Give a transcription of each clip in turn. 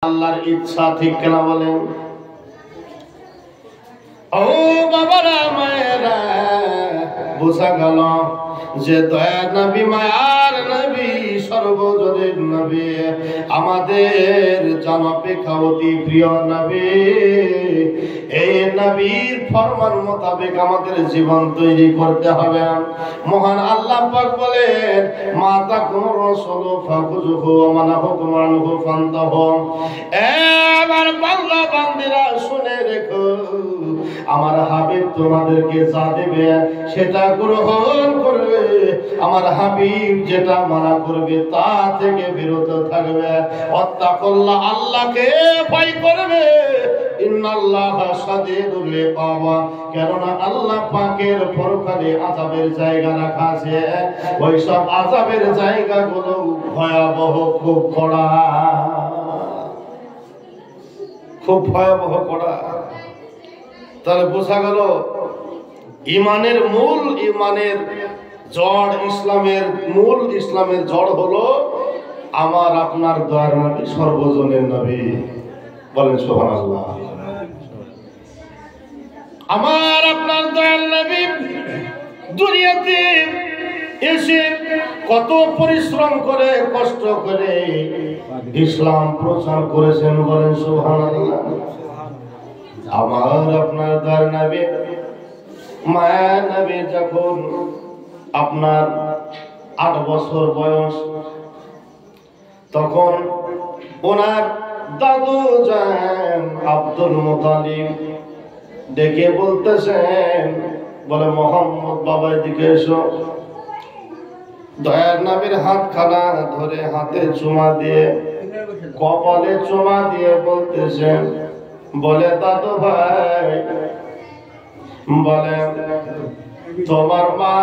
আল্লাহর ইচ্ছা, ঠিক কিনা বলেন? ও বাবারা মায়েরা, বোঝা গেল যে দয়ার নবী, মায়ার নবী, সর্বজনীন নবী, আমাদের জনপেক্ষা অতি প্রিয় নবী। এই নবীর ফরমান মোতাবেক আমাদের জীবন তৈরি করতে হবে। মহান আল্লাহ পাক বলেন, মাতা কোন রাসূল ফাকুজুহু ওয়া মানাহুকুম আনহু ফান্তাহু। এবার বান্দা বান্দিরা শুনে রেখো, আমার হাবিব তোমাদেরকে যা দেবে সেটা গ্রহণ করবে, আমার হাবিব যেটা মানা করবে তা থেকে বিরত থাকবে। ওয়াত্তাকুল্লাহ, আল্লাহকে ভয় করবে। ইন্নাল্লাহা শাদীদুল ইকাব, কেননা আল্লাহ পাকের পরকালে আযাবের জায়গা রাখা আছে। ওই সব আযাবের জায়গাগুলো ভয়াবহ, খুব কড়া, খুব ভয়াবহ কড়া। তাহলে বোঝা গেল ইমানের মূল, ইমানের জড়, ইসলামের মূল, ইসলামের জড় হলো আমার আপনার দয়ার নবী, সর্বজনের নবী। বলেন সুবহানাল্লাহ। আমার আপনার দয়ার নবী দুনিয়াতে এসে কত পরিশ্রম করে, কষ্ট করে ইসলাম প্রচার করেছেন। বলেন সুবহানাল্লাহ। আমার আপনার দয়ার নবী, মায়ার নবী যখন আপনার 8 বছর বয়স, তখন ওনার দাদু যান আব্দুল মুতালিব ডেকে বলতেছেন, বলে মোহাম্মদ বাবা এদিকে এসো। দয়ার নবীর হাতখানা ধরে হাতে চুমা দিয়ে, কপালে চুমা দিয়ে বলতেছেন, বলে দাদু ভাই, বলে তোমার মা,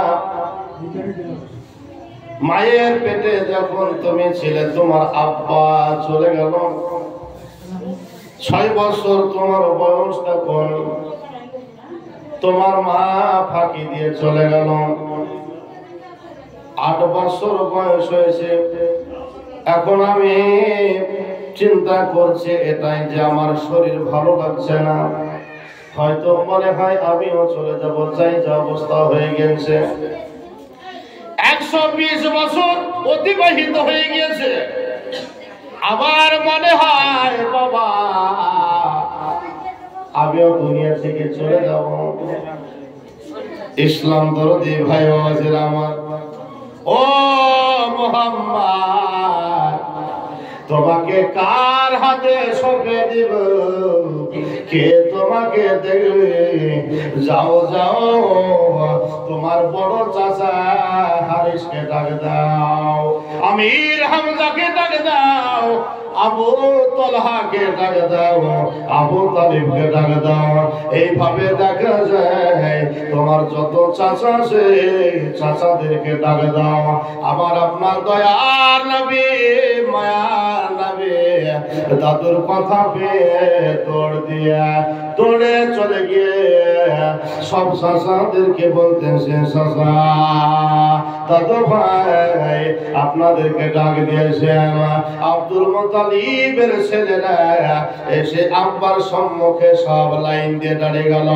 মায়ের পেটে যখন তুমি ছিলে তোমার আব্বা চলে গেল, 6 বছর তোমার বয়স, তখন তোমার মা ফাঁকি দিয়ে চলে গেল। 8 বছর বয়স হয়েছে। এখন আমি চিন্তা করছি এটাই যে আমার শরীর ভালো লাগছে না, হয়তো মনে হয় আমিও চলে যাব, চাই যা অবস্থা হয়ে গেছে। 120 বছর অতিবাহিত হয়ে গিয়েছে। আবার মনে হয় বাবা আমিও দুনিয়া থেকে চলে যাব। ইসলাম দরদি ভাই বাবাজির আমার, ও মুহাম্মদ, তোমাকে কার হাতে সঁপে দিব, কে তোমাকে দেখবে? যাও যাও, তোমার বড় চাচা হারিসকে ডাক দাও, আমির হামজাকে ডাক দাও, আবু তালহাকে ডাক দাও, আবু তালিবকে ডাক দাও। এইভাবে দেখা যায় তোমার যত চাচা আছে চাচাদেরকে ডাক দাও। আমার আপনার দয়ার নবী, মায়ার নবী দাদুর কথা পেয়ে দৌড় দিয়া, দৌড়ে চলে গিয়ে সব চাচাদেরকে বলতেছে, চাচা দাদু ভাই আপনাদেরকে ডাক দিয়েছেন। আব্দুল মুতালিবের ছেলেরা এসে আব্বার সম্মুখে সব লাইন দিয়ে দাঁড়িয়ে গেল।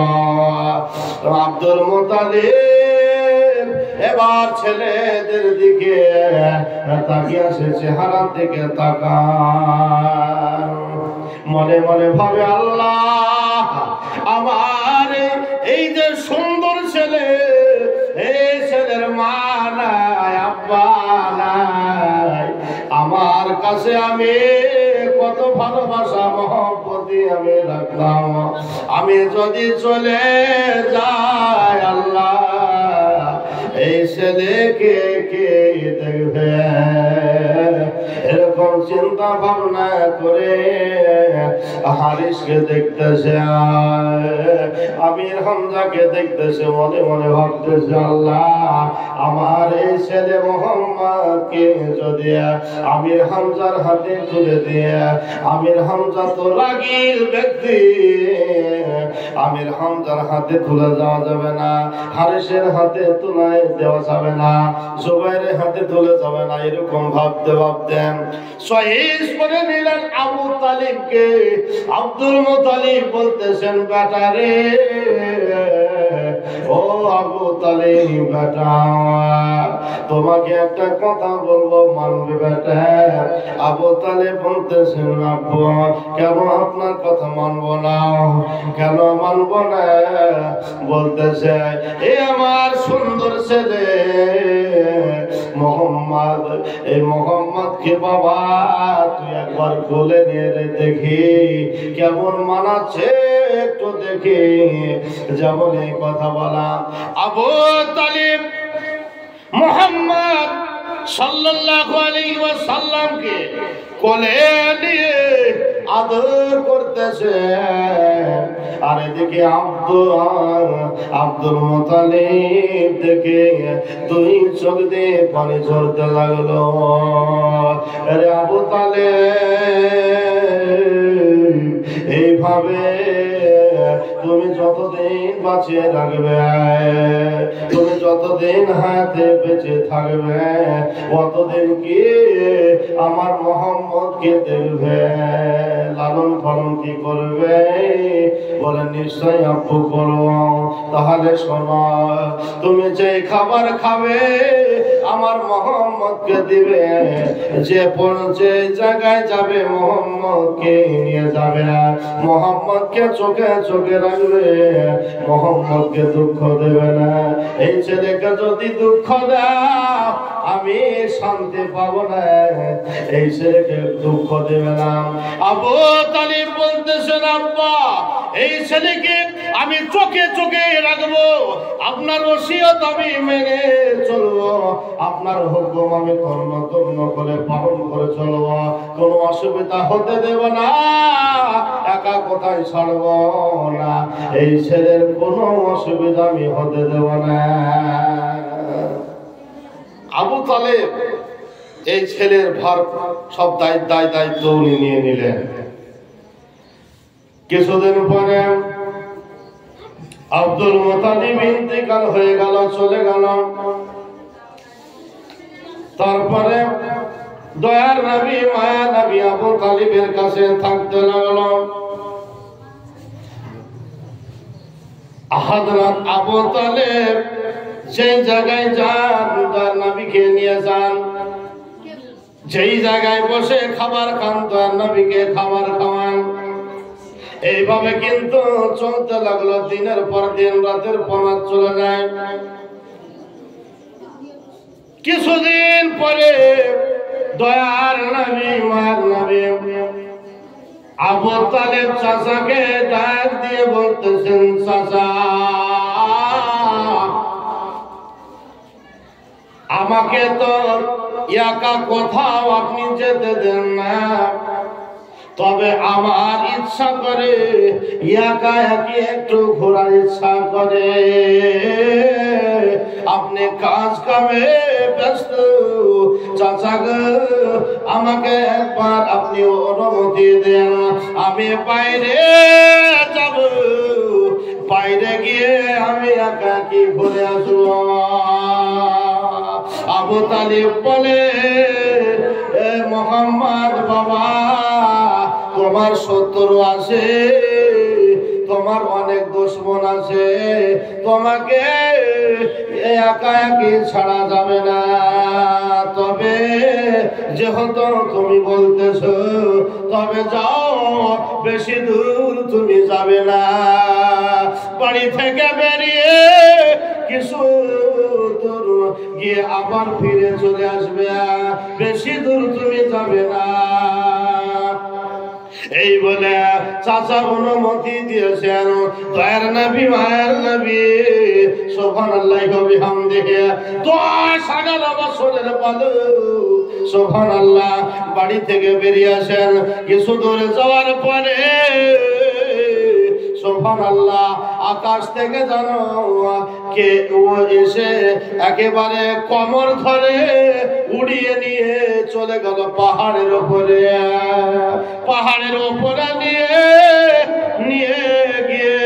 আব্দুল মুতালিব এবার ছেলেদের দিকে তাকিয়ে আসে, চেহারার দিকে তাকান, মনে মনে ভাবে, আল্লাহ আমার এই যে সুন্দর ছেলে, এই ছেলের মা নাই, আব্বা নাই, আমার কাছে আমি কত ভালোবাসা মহব্বতি আমি রাখলাম, আমি যদি চলে যাই আল্লাহ এই ছেলেকে কে দেখবে? এরকম চিন্তা ভাবনা করে হারিসকে দেখতেছে, আমির হামজাকে দেখতেছে, মনে মনে ভাবতেছে আল্লাহ আমার এই ছেলে মোহাম্মদকে যদি আমির হামজার হাতে তুলে দিয়ে, আমির হামজা তো রাগীর ব্যক্তি, আমির হামজার হাতে তুলে যাওয়া যাবে না, হারিসের হাতে তুলে দেওয়া যাবে না, জুবাইরের হাতে তুলে যাবে না, এরকম ভাবতে ভাবতেন সহিস করে নিলেন আবু তালিবকে। আব্দুল মুতালিব বলতেছেন বেটা রে, ও আবু তালিব বেটা, তোমাকে একটা কথা বলবো, মানবে বেটা? আবু তালিব বলতেছেন আব্বু কেন আপনার কথা মানবো না? কেন মানবো না? বলতেছে এ আমার সুন্দর ছেলে মোহাম্মদ, এই মোহাম্মদকে বাবা তুই একবার কোলে নিয়ে দেখি কেমন মানাচ্ছে, একটু দেখি। যেমন এই কথা বলা, আবু তালিব মুহাম্মদ সাল্লাল্লাহু আলাইহি ওয়াসাল্লামকে কোলে নিয়ে আদর করতেছে, আর এদিকে আব্দুল মুতালিব দেখে দুই চোখ দিয়ে পানি ঝরতে লাগলো। আরে আবু তালিব এইভাবে তুমি যতদিন বাঁচিয়ে রাখবে, তুমি যতদিন হাতে বেঁচে থাকবে, অতদিন কি আমার মোহাম্মদকে দেখবে, লালন পালন কি করবে? বলে নিশ্চয় আব্বু করবো। তাহলে শোনো, তুমি যে খাবার খাবে আমার মোহাম্মদকে দিবে, যে জায়গায় যাবে মোহাম্মদকে নিয়ে যাবে, মোহাম্মদকে চোখে চোখে রাখবে, মোহাম্মদকে দুঃখ দেবে না। এই ছেলেকে যদি দুঃখ দাও আমি শান্তি পাবো না, এই ছেলেকে দুঃখ দেবে না। আবু তালিব বলতেছেন আব্বা এই ছেলেকে আমি চোখে চোখে রাখবো, আপনার ওসিয়ত আমি মেনে চলবো, আপনার হুকুম আমি তন্ন তন্ন করে পালন করে চলবো, কোনো অসুবিধা হতে দেব না, একা কোথায় ছাড়ব না, এই ছেলের কোনো অসুবিধা আমি হতে দেব না। আবু তালেব এই ছেলের ভার সব দায়িত্ব উনি নিয়ে নিলেন। কিছুদিন পরে আব্দুল মুতালিব ইন্তেকাল হয়ে গেল, চলে গেল। তারপরে দয়ার নবী মায়া নবী আবু তালিবের কাছে থাকতে লাগলো। হযরত আবু তালেব যেই জায়গায় যান দয়ার নবীকে নিয়ে যান, যেই জায়গায় বসে খাবার খান দয়ার নবীকে খাবার খাওয়ান। এইভাবে কিন্তু চলতে লাগলো, দিনের পর দিন, রাতের পর রাত চলে যায়। কিছুদিন পরে দয়ার নবী মায়ার নবী আবু তালেব চাচাকে ডাক দিয়ে বলতেছেন, চাচা আমাকে তো একা কোথাও আপনি যেতে দেন না, তবে আমার ইচ্ছা করে একা একি একটু ঘোরার ইচ্ছা করে, আপনি কাজ কামে ব্যস্ত, চাচা গো আমাকে একবার আপনি অনুমতি দেন, আমি বাইরে যাব, বাইরে গিয়ে আমি একা একি ঘুরে আসবো। আবু তালিব বলে, এ মোহাম্মদ বাবা তোমার শত্রু আছে, তোমার অনেক দুশমন আছে, তোমাকে একা একি ছাড়া যাবে না, তবে যেহেতু তুমি বলতেছো তবে যাও, বেশি দূর তুমি যাবে না, বাড়ি থেকে বেরিয়ে কিছু দূর গিয়ে আবার ফিরে চলে আসবে, বেশি দূর তুমি যাবে না। এই বলে চাচা অনুমতি দিয়েছেন। দয়ার নবী মায়ের নবী সুবহানাল্লাহি ওয়া বিহামদিহি 10,000 বছরের পালক সুবহানাল্লাহ। বাড়ি থেকে বেরিয়ে আসেন, কিছু দূরে যাওয়ার পরে সুবহানাল্লাহ আকাশ থেকে জানো কে ও এসে একেবারে কমর ধরে উড়িয়ে নিয়ে চলে গেল পাহাড়ের উপরে। পাহাড়ের উপরে নিয়ে গিয়ে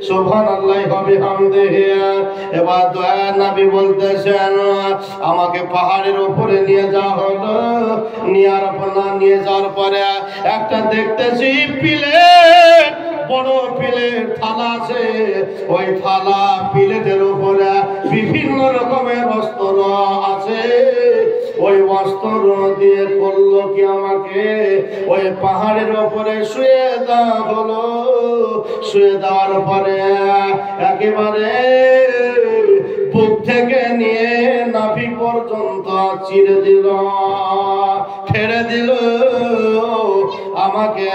সুবহানাল্লাহ বিহামদিহি। এবার দয়ার নবী বলতেছেন, আমাকে পাহাড়ের উপরে নিয়ে যাওয়া হলো। নিয়ে যাওয়ার পরে একটা দেখতেছি প্লেট, বড় প্লেট থালা আছে। ওই থালা প্লেটের উপরে বিভিন্ন রকমের বস্ত্র আছে। ওই বস্ত্র দিয়ে করলো কি আমাকে ওই পাহাড়ের উপরে শুয়ে দেওয়া হলো। শুয়ে দেওয়ার পরে একেবারে বুক থেকে নিয়ে নাভি পর্যন্ত চিরে দিল, ছেড়ে দিল। আমাকে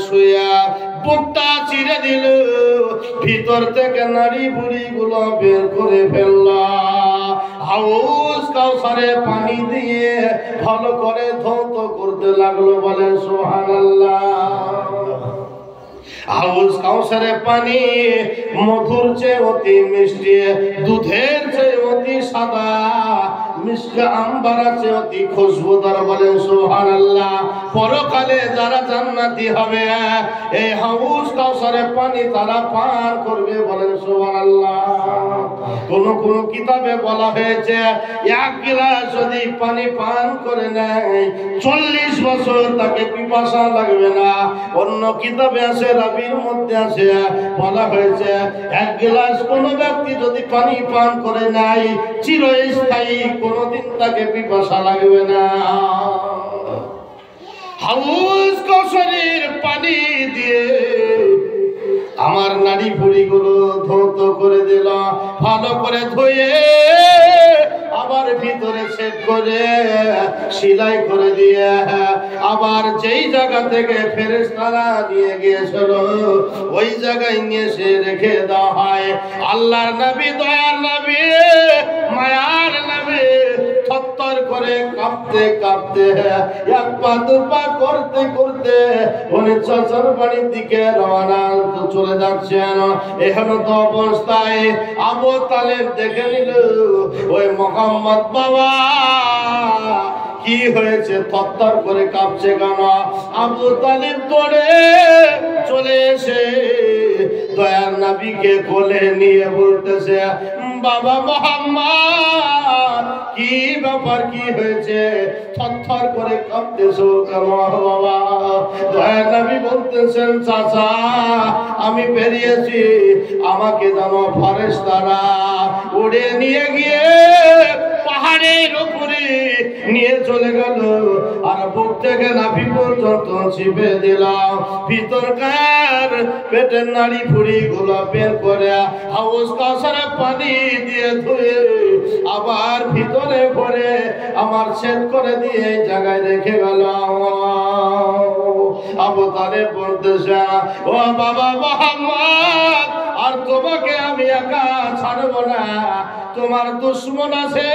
শুয়ে বুকটা চিরে দিল, ভিতর থেকে নারী বুড়ি গুলো বের করে ফেলল। হাউস কাউসারে পানি দিয়ে ভালো করে ধৌত করতে লাগলো। বলেন সুবহানাল্লাহ। হাউস কাউসারে পানি মধুর চেয়ে অতি মিষ্টি, দুধের চেয়ে অতি সাদা, মিষ্টি আম্বারা চেয়ে অতি খুশবুদার। বলেন সুবহানাল্লাহ। পরকালে যারা জান্নাতি হবে এই হাউস কাউসারে পানি তারা পান করবে। বলেন সুবহানাল্লাহ। কোন কিতাবে বলা হয়েছে এক গ্লাস যদি পানি পান করে নেয় 40 বছর তাকে পিপাসা লাগবে না। অন্য কিতাবে আছে, রাবির মধ্যে আছে, বলা হয়েছে এক গ্লাস কোন ব্যক্তি যদি পানি পান করে নেয় চিরস্থায়ী, কোনদিন তাকে পিপাসা লাগবে না। হাউস কাউসারের পানি দিয়ে আমার নারী ভুঁড়িগুলো ধৌত করে দিল, ভালো করে ধুয়ে আবার ভিতরে সেট করে সেলাই করে দিয়ে আবার যেই জায়গা থেকে ফেরেশতারা নিয়ে গিয়েছিল ওই জায়গায় নিয়ে সে রেখে দেওয়া হয়। আল্লাহর নবী, দয়ার নবী, মায়ার নবী থরথর করে কাঁপতে কাঁপতে এক পা দুপা করতে করতে উনি চাচার বাড়ির দিকে রওনা চলে যাচ্ছেন। এখন তো অবস্থায় আবু তালেব দেখে নিল ওই মোহাম্মদ বাবা কি হয়েছে, থরথর করে কাঁপছে কেন? আবু তালেব দৌড়ে চলে এসে দয়ার নবীকে কোলে নিয়ে বলতেছে, বাবা মোহাম্মদ কি ব্যাপার, কি হয়েছে, থরথর করে কাঁপতেছো কেন বাবা? দয়ার নবী বলতেছেন, চাচা আমি বেরিয়েছি, আমাকে জানো ফেরেশতারা উড়ে নিয়ে গিয়ে পাহাড়ের উপরে নিয়ে চলে গেল, আর বুক থেকে নাভি পর্যন্ত চিপে দিলাম। ভিতরকার পেটের নাড়ি ফুড়ি গুলো বের করে হাউস কাউসারে পানি দিয়ে ধুয়ে আবার ভিতরে ভরে আমার সেট করে দিয়ে এই জায়গায় রেখে গেল। আবু তালেব বলতেছে, ও বাবা মোহাম্মদ, আর তোমাকে আমি একা ছাড়বো না, তোমার দুশ্মন আছে,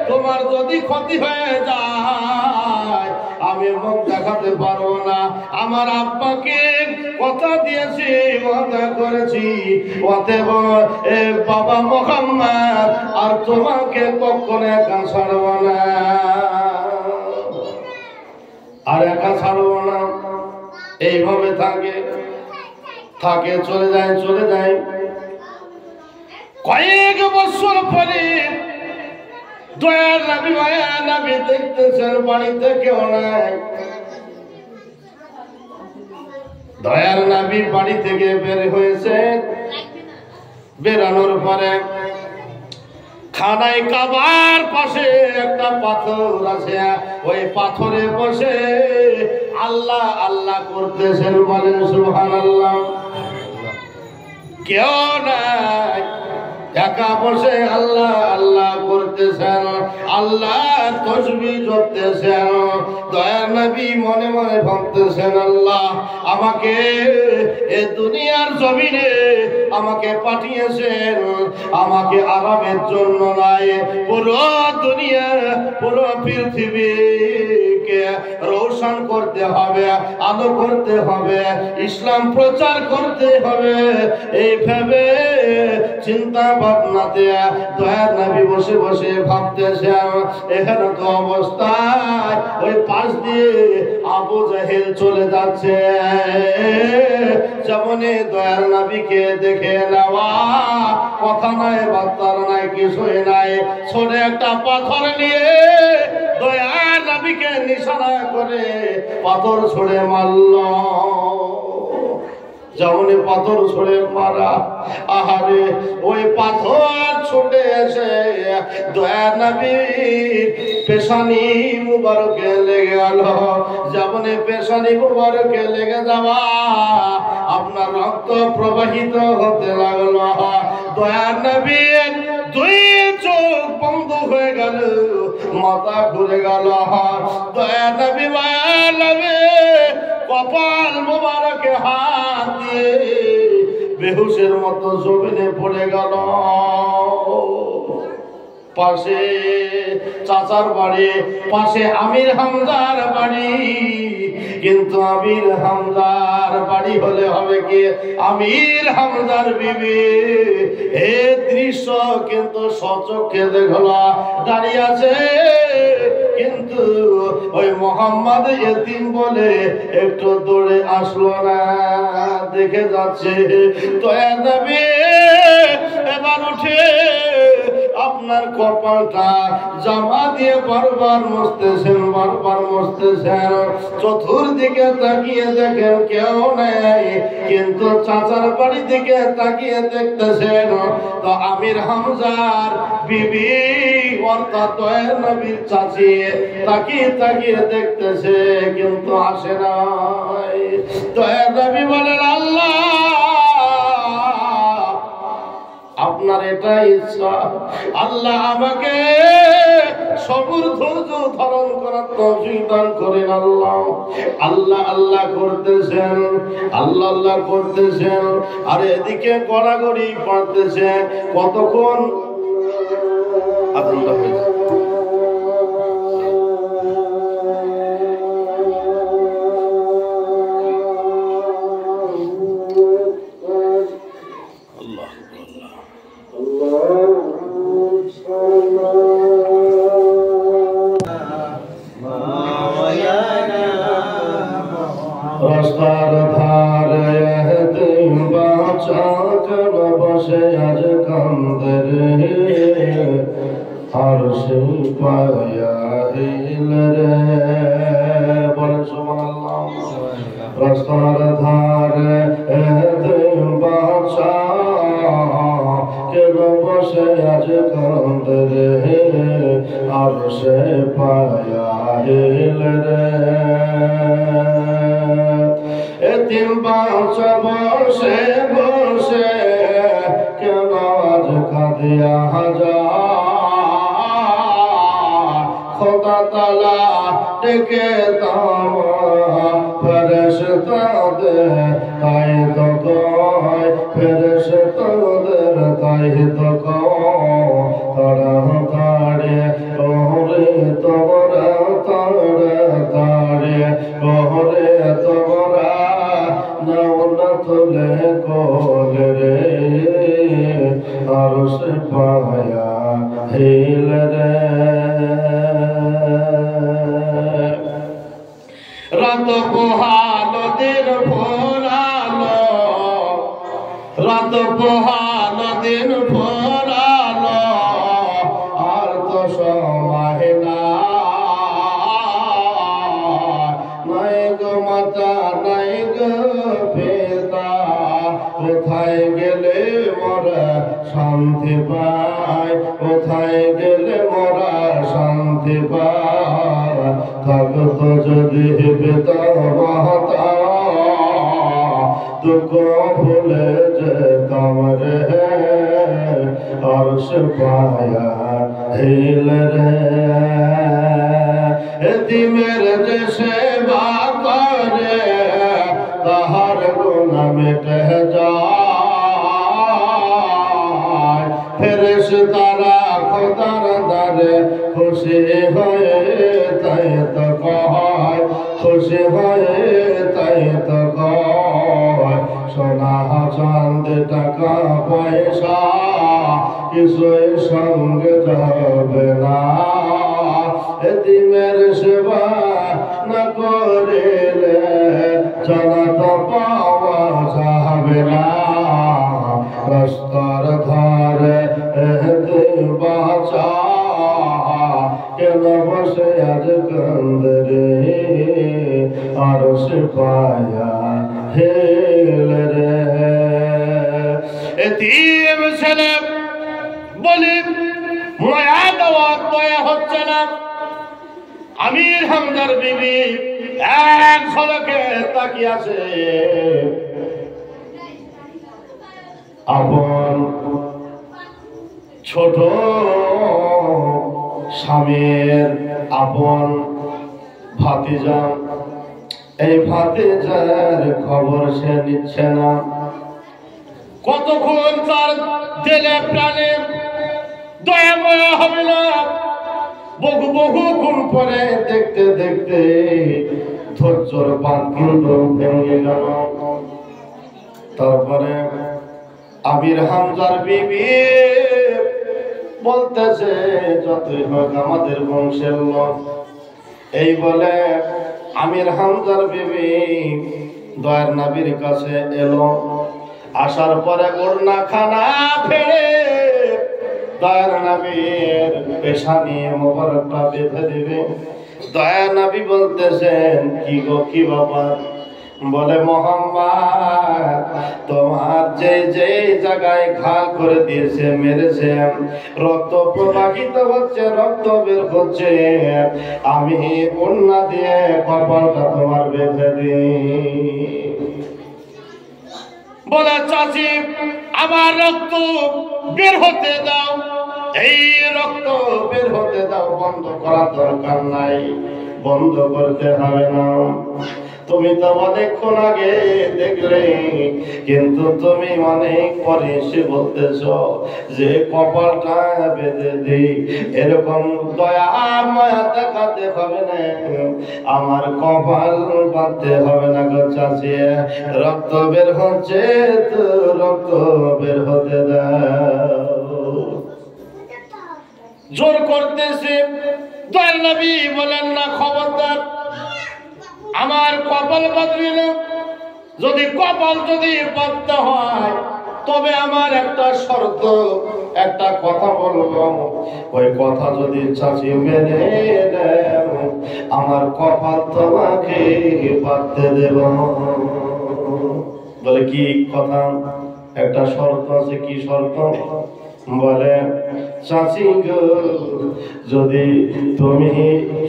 তোমার যদি ক্ষতি হয়ে যায় আমি মুখ দেখাতে পারবো না। আমার আব্বাকে কথা দিয়েছি, ওয়াদা করেছি, অতএব বাবা মোহাম্মদ আর তোমাকে কখনো একা ছাড়বো না, আর একা ছাড়বো না। এইভাবে থাকে চলে যায়। কয়েক বছর পরে দয়ার নবী, মায়ার নবী দেখতেছেন বাড়িতে কেউ নাই। দয়ার নবী বাড়ি থেকে বের হয়েছে, বেরানোর পরে খানায় কাবার পাশে একটা পাথর আছে, ওই পাথরে বসে আল্লাহ আল্লাহ করতেছেন। বলেন সুবহানাল্লাহ। কেউ নাই, একা বসে আল্লাহ আল্লাহ করতে করতেছেন, আল্লাহ তসবিহ জপতেছেন। দয়ার নবী মনে মনে ভাবতেছেন, আল্লাহ আমাকে এই দুনিয়ার জমিনে আমাকে পাঠিয়েছেন আমাকে আরামের জন্য নয়, পুরো দুনিয়া পুরো পৃথিবীকে রোশন করতে হবে, আলো করতে হবে, ইসলাম প্রচার করতে হবে। এই ভেবে চিন্তা ভাবনাতে দয়ার নবী বসে বসে ভাবতেছেন। এখানে তো অবস্থায় ওই পাশ দিয়ে আবু জাহেল চলে যাচ্ছে। যেমন দয়ার নবীকে দেখে নেওয়া, কথা নাই বার্তা নাই কিছুই নাই, ছোট একটা পাথর নিয়ে দয়ার নবীকে নিশানা করে পাথর ছুঁড়ে মারল। যেমন পাথর ছুঁড়ে মারা, আহারে ওই পাথর ছুটে এসে দয়ার নবীর পেশানি মুবারকে লেগে গেল। যেমন পেশানি মুবারকে লেগে যাওয়া আপনার রক্ত প্রবাহিত হতে লাগলো। দয়ার নবীর দুই চোখ বন্ধ হয়ে গেল, মাথা ঘুরে গেল। দয়ার নবী মায়ার নবী কপাল মুবারকে হাত দিয়ে বেহুশের মতো জমিনে পড়ে গেল। পাশে চাচার বাড়ি, পাশে আমির হামজার বাড়ি, কিন্তু আমির হামজার বাড়ি হলে হবে কি আমির হামজার বিবি। এই দৃশ্য কিন্তু সচক্ষে দেখল, দাঁড়িয়ে আছে, কিন্তু ওই মোহাম্মদ এতিম বলে একটু দৌড়ে আসলো না, দেখে যাচ্ছে। দয়ার নবী এবার উঠে আপনার কপালটা জামা দিয়ে বারবার মুছতেছেন, বারবার মুছতেছেন। চতুর্দিকে তাকিয়ে দেখেন কেউ নেই, কিন্তু চাচার বাড়ি দিকে তাকিয়ে দেখতেছেন তো আমির হামজার বিবি অর্থাৎ দয়ার নবীর চাচি তাকিয়ে তাকিয়ে দেখতেছে, কিন্তু আসে নাই। দয়ার নবী বলেন, আল্লাহ আপনার এটা ইচ্ছা, আল্লাহ আমাকে সবুর ধৈর্য ধারণ করার তৌফিক দান করেন। আল্লাহ আল্লাহ আল্লাহ করতেছেন, আল্লাহ আল্লাহ করতেছেন, আর এদিকে গড়াগড়ি পড়তেছে। কতক্ষণ আনন্দ হয়েছে। রাস্তার ধারে বাঁচা কেন বসে আজ কান্দে রে, আর সে পায়া হিল রে, বলে সুবহানাল্লাহ। রাস্তার ধারে বাঁচা কেন বসে আজ কান্দে রে, আর সে পায়া হিল রে। এতিম বাঁচা বসে বসে কেন আজ কাঁদিয়া যায়, খোদা তাআলা ডেকে দাম ফেরেশতাদের তাই তো কয়, ফেরেশতাদের তাই তো কয়, তাড়াতাড়ি ওরে তোমরা তাড়াতাড়ি ওরে তোমরা নাও না তোলে কোলে রে, আর সে পায়া হিল রে। রাত পোহালো দিন ভোরালো, রাত পোহালো দিন ভোরালো, আর তো সময় নাই গো মাতা নাই গো পিতা, কোথায় গেলে মোরা শান্তি পাই, কোথায় গেলে মোরা শান্তি পাই, থাকতো যদি পিতা মাতা দুঃখ ভুলে যেতাম রে, আর সে পায়া হেলে রে এতিমের যে সেবা করে তাহার গুনাহ মিটে যায় ফেরেশতারা খোদার দ্বারে খুশি হয়ে তাই তো কয় খুশি হয়ে তাই তো কয় সোনা চাঁদ টাকা পয়সা কিছুই সঙ্গে যাবে না এতিমের সেবা না করিলে জান্নাত পাওয়া যাবে না রাস্তার ধারে বাঁচা কেন বসে আজ কান্দে রে আর সে পায়া হেল রে এতিম ছেলে বলি মায়া দেওয়া দয়া হচ্ছে না আমির হামজার বিবি এক ঝলকে তাকিয়ে আছে আপন ছোট স্বামীর আপন ভাতিজা এই ভাতিজার খবর সে নিচ্ছে না কতক্ষণ তার দিলে প্রাণে দয়াময় হবে না বহু বহুক্ষণ পরে দেখতে দেখতে ধৈর্যর বাঁধ কিন্তু ভেঙে গেল তারপরে আমির হামজার বিবি বলতেছে যতই হোক আমাদের বংশের লোক এই বলে আমির হামজার বিবি দয়ার নবীর কাছে এলো আসার পরে ওড়না খানা ফেলে দয়ার নবীর পেশানি মোবারকটা বেঁধে দিবে দয়ার নবী বলতেছেন কি গো কি বাবা বলে মোহাম্মদ তোমার যে যে জায়গায় ঘাল করে দিয়েছে মেরেছে রক্ত প্রবাহিত হচ্ছে রক্ত বের হচ্ছে আমি ওড়না দিয়ে কপালটা তোমার বেঁধে দিই বলে চাচি আমার রক্ত বের হতে দাও এই রক্ত বের হতে দাও বন্ধ করার দরকার নাই বন্ধ করতে হবে না তুমি তো অনেকক্ষণ আগে দেখলে কিন্তু তুমি অনেক পরে এসে বলতেছ যে কপালটা বেঁধে দিই এরকম দয়া মায়া দেখাতে হবে না আমার কপাল বাঁধতে হবে না গো চাচি রক্ত বের হচ্ছে তো রক্ত বের হতে দাও জোর করতেছে দয়াল নবী বলেন না খবরদার আমার কপাল বাঁধবি না যদি কপাল যদি বাঁধতে হয় তবে আমার একটা শর্ত একটা কথা বলবো ওই কথা যদি চাচি মেনে নেও আমার কপাল তোমাকে বাঁধতে দেব বলে কি কথা একটা শর্ত আছে কি শর্ত বলে চাচি গো যদি তুমি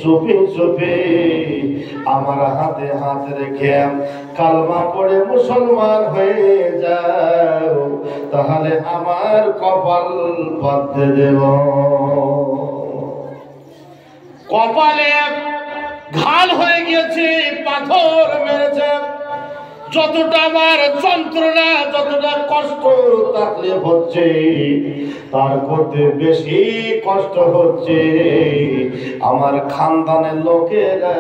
চুপি চুপি আমার হাতে হাত রেখে কালমা পড়ে মুসলমান হয়ে যাও তাহলে আমার কপাল বাঁধতে দেব কপালে ঘাল হয়ে গিয়েছে পাথর মেরেছে যতটা আমার যন্ত্রণা যতটা কষ্ট তাকলিফ হচ্ছে তার করতে বেশি কষ্ট হচ্ছে আমার খানদানের লোকেরা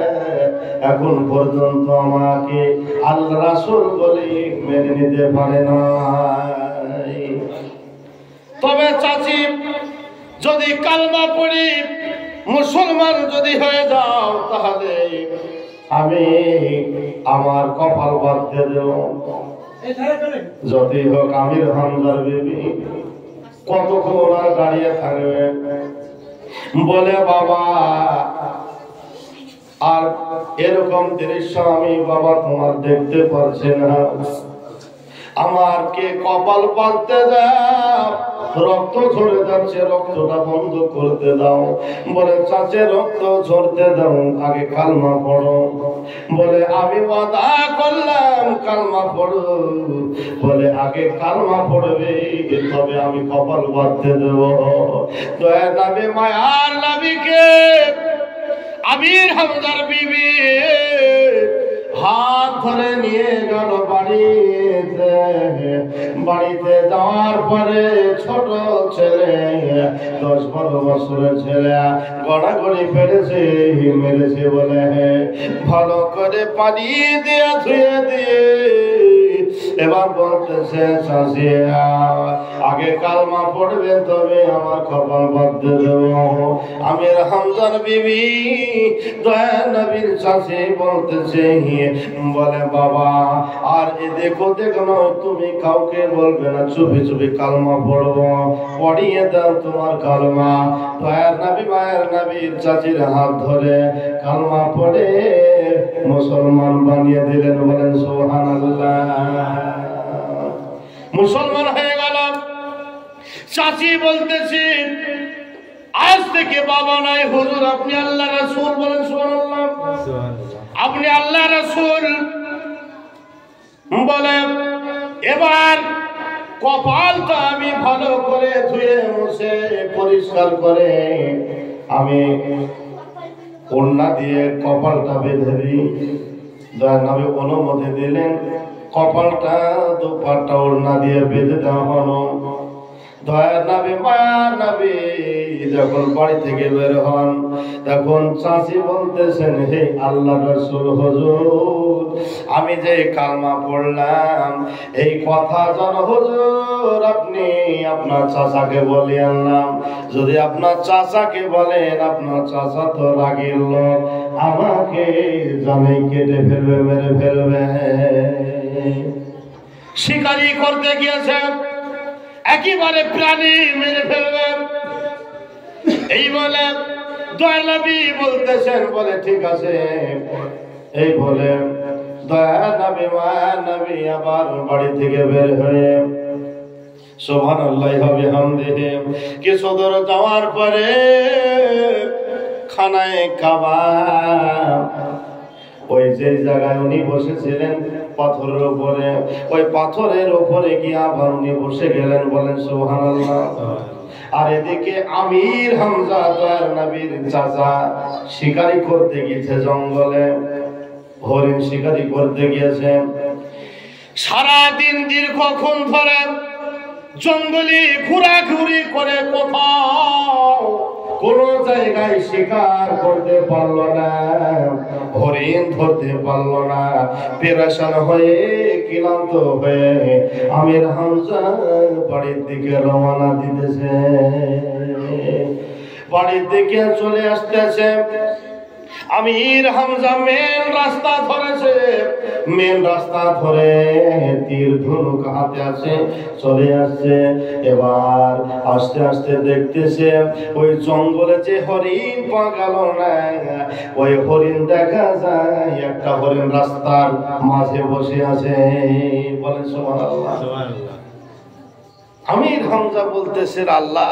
এখন পর্যন্ত আমাকে আল্লাহ রাসূল বলে মেনে নিতে পারে না তবে চাচি যদি কালমা পড়ি মুসলমান যদি হয়ে যাও তাহলে আমি আমার কপাল বাঁধতে দেব যদি হোক আমির হামজার বিবি কতক্ষণ আর দাঁড়িয়ে থাকবে বলে বাবা আর এরকম দৃশ্য আমি বাবা তোমার দেখতে পারছি না আমার কে কপাল পালতে দাও, রক্ত ঝরে যাচ্ছে, রক্তটা বন্ধ করতে দাও। বলে চাচে রক্ত ঝরতে দাও, আগে কালমা পড়ো। বলে আমি ওয়াদা করলাম কালমা পড়ো। বলে আগে কালমা পড়বে, তবে আমি কপাল বাঁধতে দেব। দয়ার নবী মায়ার নবীকে আমির হামজার বিবি হাত ধরে নিয়ে গেল বাড়িতে। বাড়িতে যাওয়ার পরে ছোট ছেলে 10-12 বছরের ছেলে গড়াগড়ি পেরেছে, মেরেছে। বলে ভালো করে পানি দিয়ে ধুয়ে দিয়ে এবার বলতেছে চাচিয়া আগে কালমা পড়বে, তবে আমার কপাল বাঁধতে দেব। আমির হামজার বিবি দয়ার নবীর চাচি বলতেছে, বলে বাবা আর এ দেখো দেখো না, তুমি কাউকে বলবে না, চুপি চুপি কালমা পড়বো, পড়িয়ে দাও তোমার কালমা। দয়ার নবী মায়ের নবীর চাচির হাত ধরে কালমা পড়ে মুসলমান বানিয়ে দিলেন। বলেন সুবহানাল্লাহ। মুসলমান হয়ে গেল। চাচি বলতেছে আজ থেকে বাবা নাই, হুজুর আপনি আল্লাহ রাসূল। বলেন সুবহানাল্লাহ। আপনি আল্লাহ রাসূল। বলে এবার কপালটা আমি ভালো করে ধুয়ে মুছে পরিষ্কার করে আমি ওড়না দিয়ে কপালটা বেঁধে দিই। দয়ার নবী অনুমতি দিলেন, কপালটা দুপাট্টা ওড়না দিয়ে বেঁধে দেওয়া হলো। দয়ার নবী মায়ার নবী যখন বাড়ি থেকে বের হন, তখন চাচি বলতেছেন, হে আল্লাহ রাসূল হুজুর, আমি যে কালমা পড়লাম এই কথা যেন হুজুর আপনি আপনার চাচাকে বলিয়েন না। যদি আপনার চাচাকে বলেন, আপনার চাচা তো রাগের লোক, আমাকে জানে কেটে ফেলবে, মেরে ফেলবে। শিকারি করতে গিয়েছে, একেবারে প্রাণী মেরে ফেলবে। এই বলে দয়ার নবী বলতেছেন, বলে ঠিক আছে। এই বলে দয়ার নবী মায়ার নবী আবার বাড়ি থেকে বের হয়ে সুবহানাল্লাহি ওয়া বিহামদিহি কিছু দূর যাওয়ার পরে খানায়ে কাবা, ওই যে জায়গায় উনি বসেছিলেন পাথরের উপরে, ওই পাথরের উপরে গিয়ে আবার উনি বসে গেলেন। বলেন সুবহানাল্লাহ। আর এদিকে আমির হামজা দয়ার নবীর চাচা শিকারি করতে গিয়েছে জঙ্গলে, হরিণ শিকারি করতে গিয়েছে। সারাদিন দীর্ঘক্ষণ ধরে জঙ্গলে ঘোরাঘুরি করে কোথাও কোন জায়গায় শিকার করতে পারলো না, হরিণ ধরতে পারলো না। পেরেশান হয়ে ক্লান্ত হয়ে আমির হামজা বাড়ির দিকে রওনা দিতেছে। বাড়ির দিকে চলে আসতেছে। আমির হামজা মেন রাস্তা ধরেছে, মেন রাস্তা ধরে তীর ধনুক হাতে আছে চলে আসছে। এবার আস্তে আস্তে দেখতেছে ওই জঙ্গলে যে হরিণ পাওয়া গেল না, ওই হরিণ দেখা যায় একটা হরিণ রাস্তার মাঝে বসে আছে। বলে সুবহানাল্লাহ। আমির হামজা বলতেছে, আল্লাহ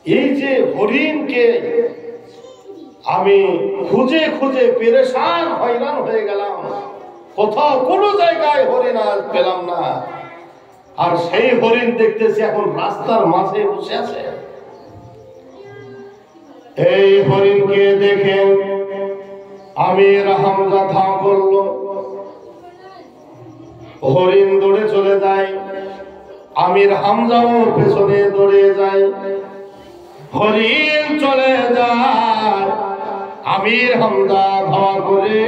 এই যে হরিণকে আমি খুঁজে খুঁজে পেরেশান হয়রান হয়ে গেলাম, কোথাও কোনো জায়গায় হরিণ আজ পেলাম না। আর সেই হরিণ দেখতেছি এখন রাস্তার মাঝে বসে আছে। এই হরিণকে দেখে আমির হামজা ধাও করলো, হরিণ দৌড়ে চলে যায়, আমির হামজাও পেছনে দৌড়ে যায়। হরিণ চলে যায়, আমির হামজা ধাওয়া করে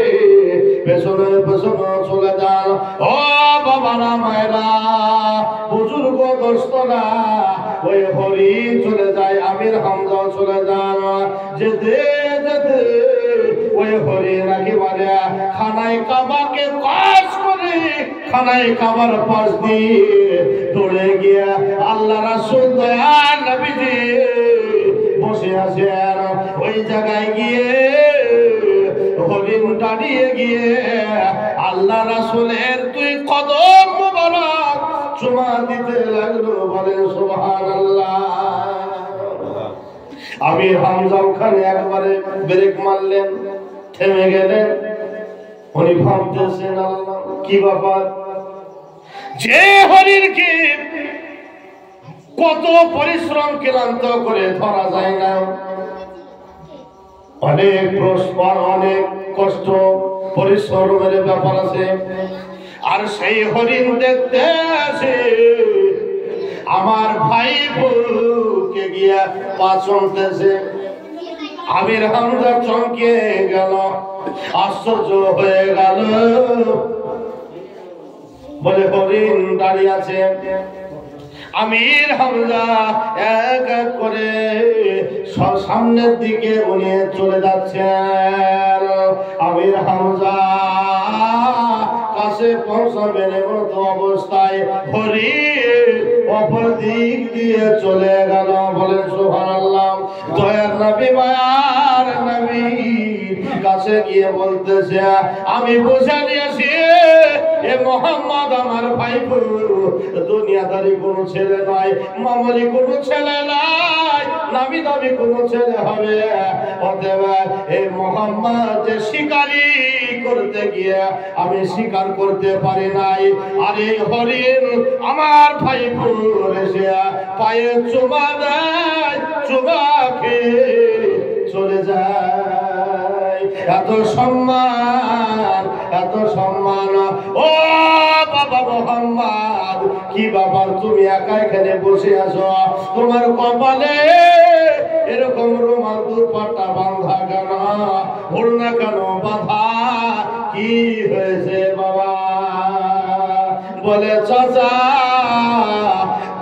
পেছনে পেছনে চলে যান। ও বাবারা মায়েরা বুজুর্গ দোস্তরা, ওই হরিণ চলে যায়, আমির হামজাও চলে যান। যেতে যেতে ওই হরিণ একেবারে খানায় কাবাকে পাশ করে খানায় কাবার পাশ দিয়ে দৌড়ে গিয়ে আল্লাহ রাসূল দয়ার নবীজি বসে আছেন ওই জায়গায় গিয়ে হরিণ দাঁড়িয়ে গিয়ে আল্লাহ রাসূলের দুই কদম মোবারক চুমা দিতে লাগলো। বলেন সুবহানাল্লাহ। আমির হামজা ওখানে একবারে ব্রেক মারলেন, থেমে গেলেন। উনি ভাবতেছেন আল্লাহ কি ব্যাপার, যে হরিণকে কত পরিশ্রম ক্লান্ত করে ধরা যায় না, অনেক প্রশ্ন, অনেক কষ্ট পরিশ্রমের ব্যাপার আছে, আর সেই হরিণ দেখতে আসে আমার ভাই বোনকে গিয়া পা চলতেছে। আমির হামজা চমকে গেল, আশ্চর্য হয়ে গেল। বলে হরিণ দাঁড়িয়ে আছে। আমির হামজা এক এক করে সামনের দিকে উনি চলে যাচ্ছেন। আমির হামজা কাছে পৌঁছাবেন এমন অবস্থায় হরিণ অপর দিক দিয়ে চলে গেল। বলেন সুবহানাল্লাহ। দয়ার নবী মায়ার নবী কাছে গিয়ে বলতেছে, আমি বুঝে নিয়েছি এ মোহাম্মদ আমার ভাইপো, দুনিয়াদারি কোনো ছেলে নয়, মামুলি কোনো ছেলে নাই, নামি দামি কোনো ছেলে হবে। অতএব এই মোহাম্মদ যে শিকারি করতে গিয়ে আমি শিকার করতে পারি নাই, আর এই হরিণ আমার ভাইপো এসে পায়ে চুমা দেয়, চুমা খেয়ে চলে যায়। এত সম্মান, এত সম্মান। ও বাবা মোহাম্মদ, কি ব্যাপার তুমি একা এখানে বসে আছো? তোমার কপালে এরকম রুমাল দুপাট্টা বাঁধা কেন, ওড়না কেন বাঁধা, কি হয়েছে বাবা? বলে চাচা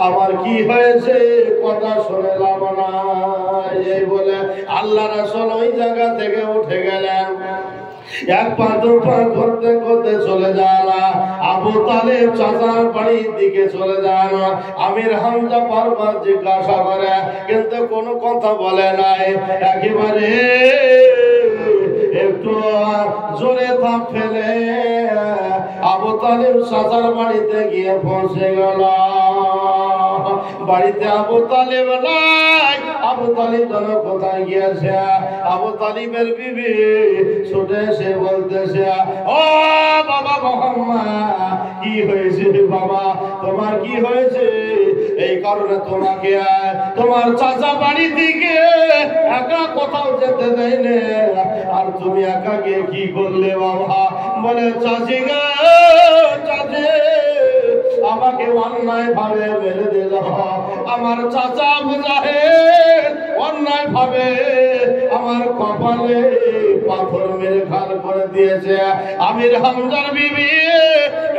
আমার কি হয়েছে কথা শুনে লাভ নাই। এই বলে আল্লাহ রাসূল ওই জায়গা থেকে উঠে গেলেন। এক পা দু পা করতে করতে চলে যান আবু তালেব চাচার বাড়ির দিকে চলে যান। আমির হামজা বারবার জিজ্ঞাসা করে, কিন্তু কোনো কথা বলে নাই। একেবারে একটু জোরে থাপ ফেলে আবু তালেব চাচার বাড়িতে গিয়ে পৌঁছে গেল। বাড়িতে আবু তালেব নাই। আবু তালিব যেন কোথায় গিয়েছে? আবু তালিবের বিবি ছুটে এসে বলতেছে, ও বাবা মোহাম্মদ, কি হয়েছে বাবা? তোমার কি হয়েছে? এই কারণে তোমাকে তোমার চাচা বাড়ি দিকে একা কোথাও যেতে দেয় না, আর তুমি একা গিয়ে কি করলে বাবা? বলে চাচি গো, চাচি আমাকে অন্যায় ভাবে মেরে দিল। আমার চাচা মুজাহিদ অন্যায় ভাবে আমার কপালে পাথর মেরে খাল করে দিয়েছে। আমির হামজার বিবি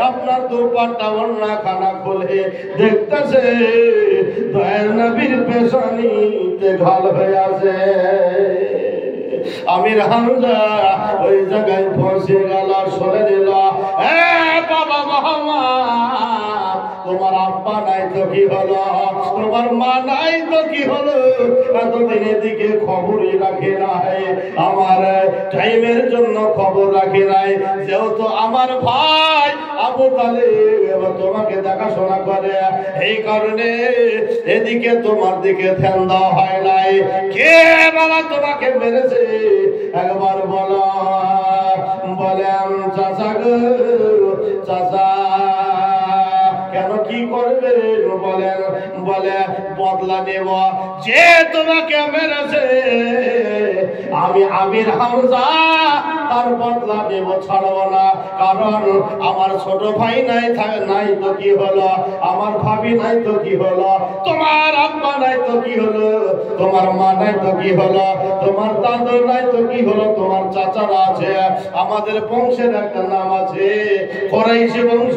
আপনার দুপাট্টা ওড়না খানা খুলে দেখতেছে দয়ার নবীর পেশানিতে ঘাল হয়ে আছে। আমির হামজা ওই জায়গায় পৌঁছে গেল, শুনে দিল, বাবা মোহাম্মদ, তোমার আব্বা নাই তো কি হলো, তোমার মা নাই তো কি হলো, এতদিন এদিকে খবরই রাখে নাই, আমার টাইমের জন্য খবর রাখে নাই। যেহেতু আমার ভাই আবু তালেব তোমাকে দেখাশোনা করে, এই কারণে এদিকে তোমার দিকে ধ্যান দেওয়া হয় নাই। কে বাবা তোমাকে মেরেছে একবার বলো। বলেন চাচা গো, চাচা কেন কি করবে? বলেন বলে বদলা নেব। যে তোমাকে মেরেছে আমি আমির হামজা তার বদলা নেব, ছাড়ব না। কারণ আমার ছোট ভাই নাই নাই তো কি হলো, আমার ভাবি নাই তো কি হলো, তোমার আব্বা নাই তো কি হলো, তোমার মা নাই তো কি হলো, তোমার দাদু নাই তো কি হলো, তোমার চাচারা আছে। আমাদের বংশের একটা নাম আছে কুরাইশ বংশ।